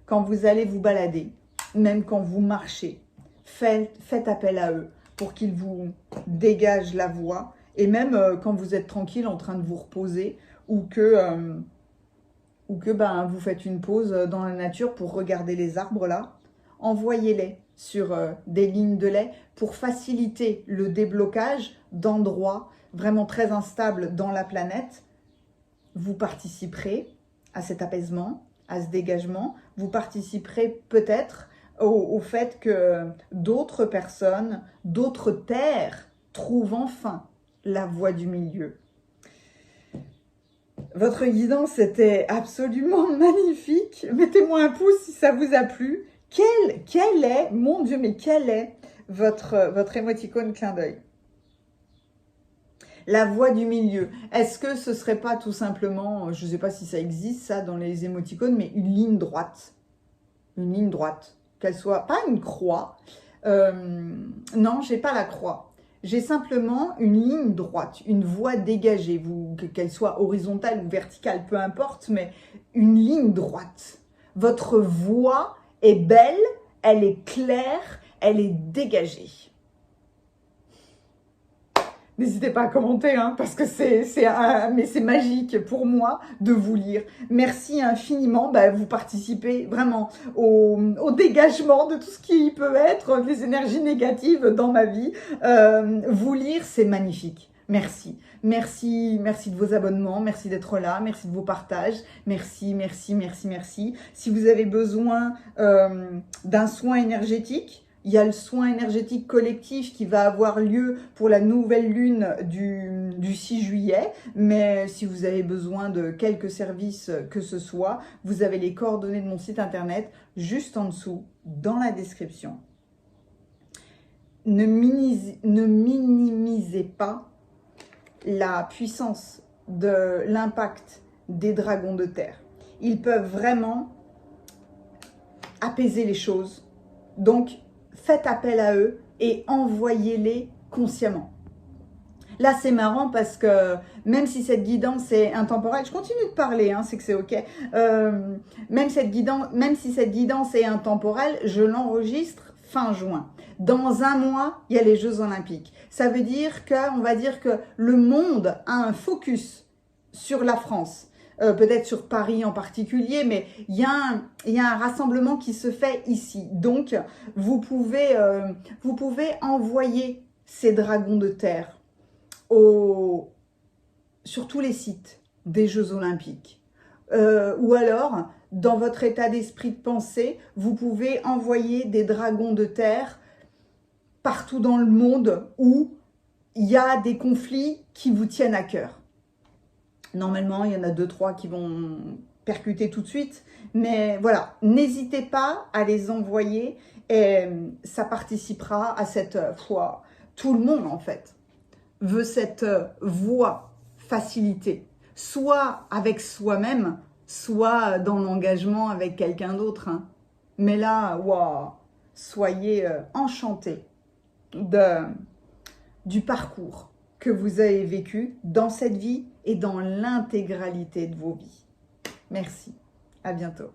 Quand vous allez vous balader, même quand vous marchez, faites appel à eux pour qu'ils vous dégagent la voie. Et même quand vous êtes tranquille en train de vous reposer ou que vous faites une pause dans la nature pour regarder les arbres là, envoyez-les sur des lignes de lait pour faciliter le déblocage d'endroits vraiment très instables dans la planète. Vous participerez à cet apaisement, à ce dégagement. Vous participerez peut-être au fait que d'autres personnes, d'autres terres trouvent enfin la voie du milieu. Votre guidance était absolument magnifique. Mettez-moi un pouce si ça vous a plu. Quel est, mon Dieu, mais quel est votre émoticône clin d'œil? La voie du milieu. Est-ce que ce serait pas tout simplement, je ne sais pas si ça existe ça dans les émoticônes, mais une ligne droite? Une ligne droite. Qu'elle soit pas une croix. Non, j'ai pas la croix. J'ai simplement une ligne droite, une voie dégagée, qu'elle soit horizontale ou verticale, peu importe, mais une ligne droite. Votre voie est belle, elle est claire, elle est dégagée. N'hésitez pas à commenter, parce que c'est magique pour moi de vous lire. Merci infiniment. Vous participez vraiment au dégagement de tout ce qui peut être des énergies négatives dans ma vie. Vous lire, c'est magnifique. Merci. Merci de vos abonnements, merci d'être là, merci de vos partages, merci. Si vous avez besoin d'un soin énergétique, il y a le soin énergétique collectif qui va avoir lieu pour la nouvelle lune du 6 juillet. Mais si vous avez besoin de quelques services que ce soit, vous avez les coordonnées de mon site internet juste en dessous, dans la description. Ne minimisez pas la puissance de l'impact des dragons de terre. Ils peuvent vraiment apaiser les choses. Donc, faites appel à eux et envoyez-les consciemment. Là, c'est marrant parce que même si cette guidance est intemporelle, je continue de parler, c'est que c'est OK. Même si cette guidance est intemporelle, je l'enregistre fin juin. Dans un mois, il y a les Jeux Olympiques. Ça veut dire on va dire que le monde a un focus sur la France. Peut-être sur Paris en particulier, mais il y a un rassemblement qui se fait ici. Donc, vous pouvez envoyer ces dragons de terre sur tous les sites des Jeux Olympiques. Ou alors, dans votre état d'esprit de pensée, vous pouvez envoyer des dragons de terre partout dans le monde où il y a des conflits qui vous tiennent à cœur. Normalement, il y en a 2-3 qui vont percuter tout de suite. Mais voilà, n'hésitez pas à les envoyer et ça participera à cette foi. Tout le monde, en fait, veut cette voie facilitée. Soit avec soi-même, soit dans l'engagement avec quelqu'un d'autre. Mais là, waouh, soyez enchantés du parcours que vous avez vécu dans cette vie et dans l'intégralité de vos vies. Merci. À bientôt.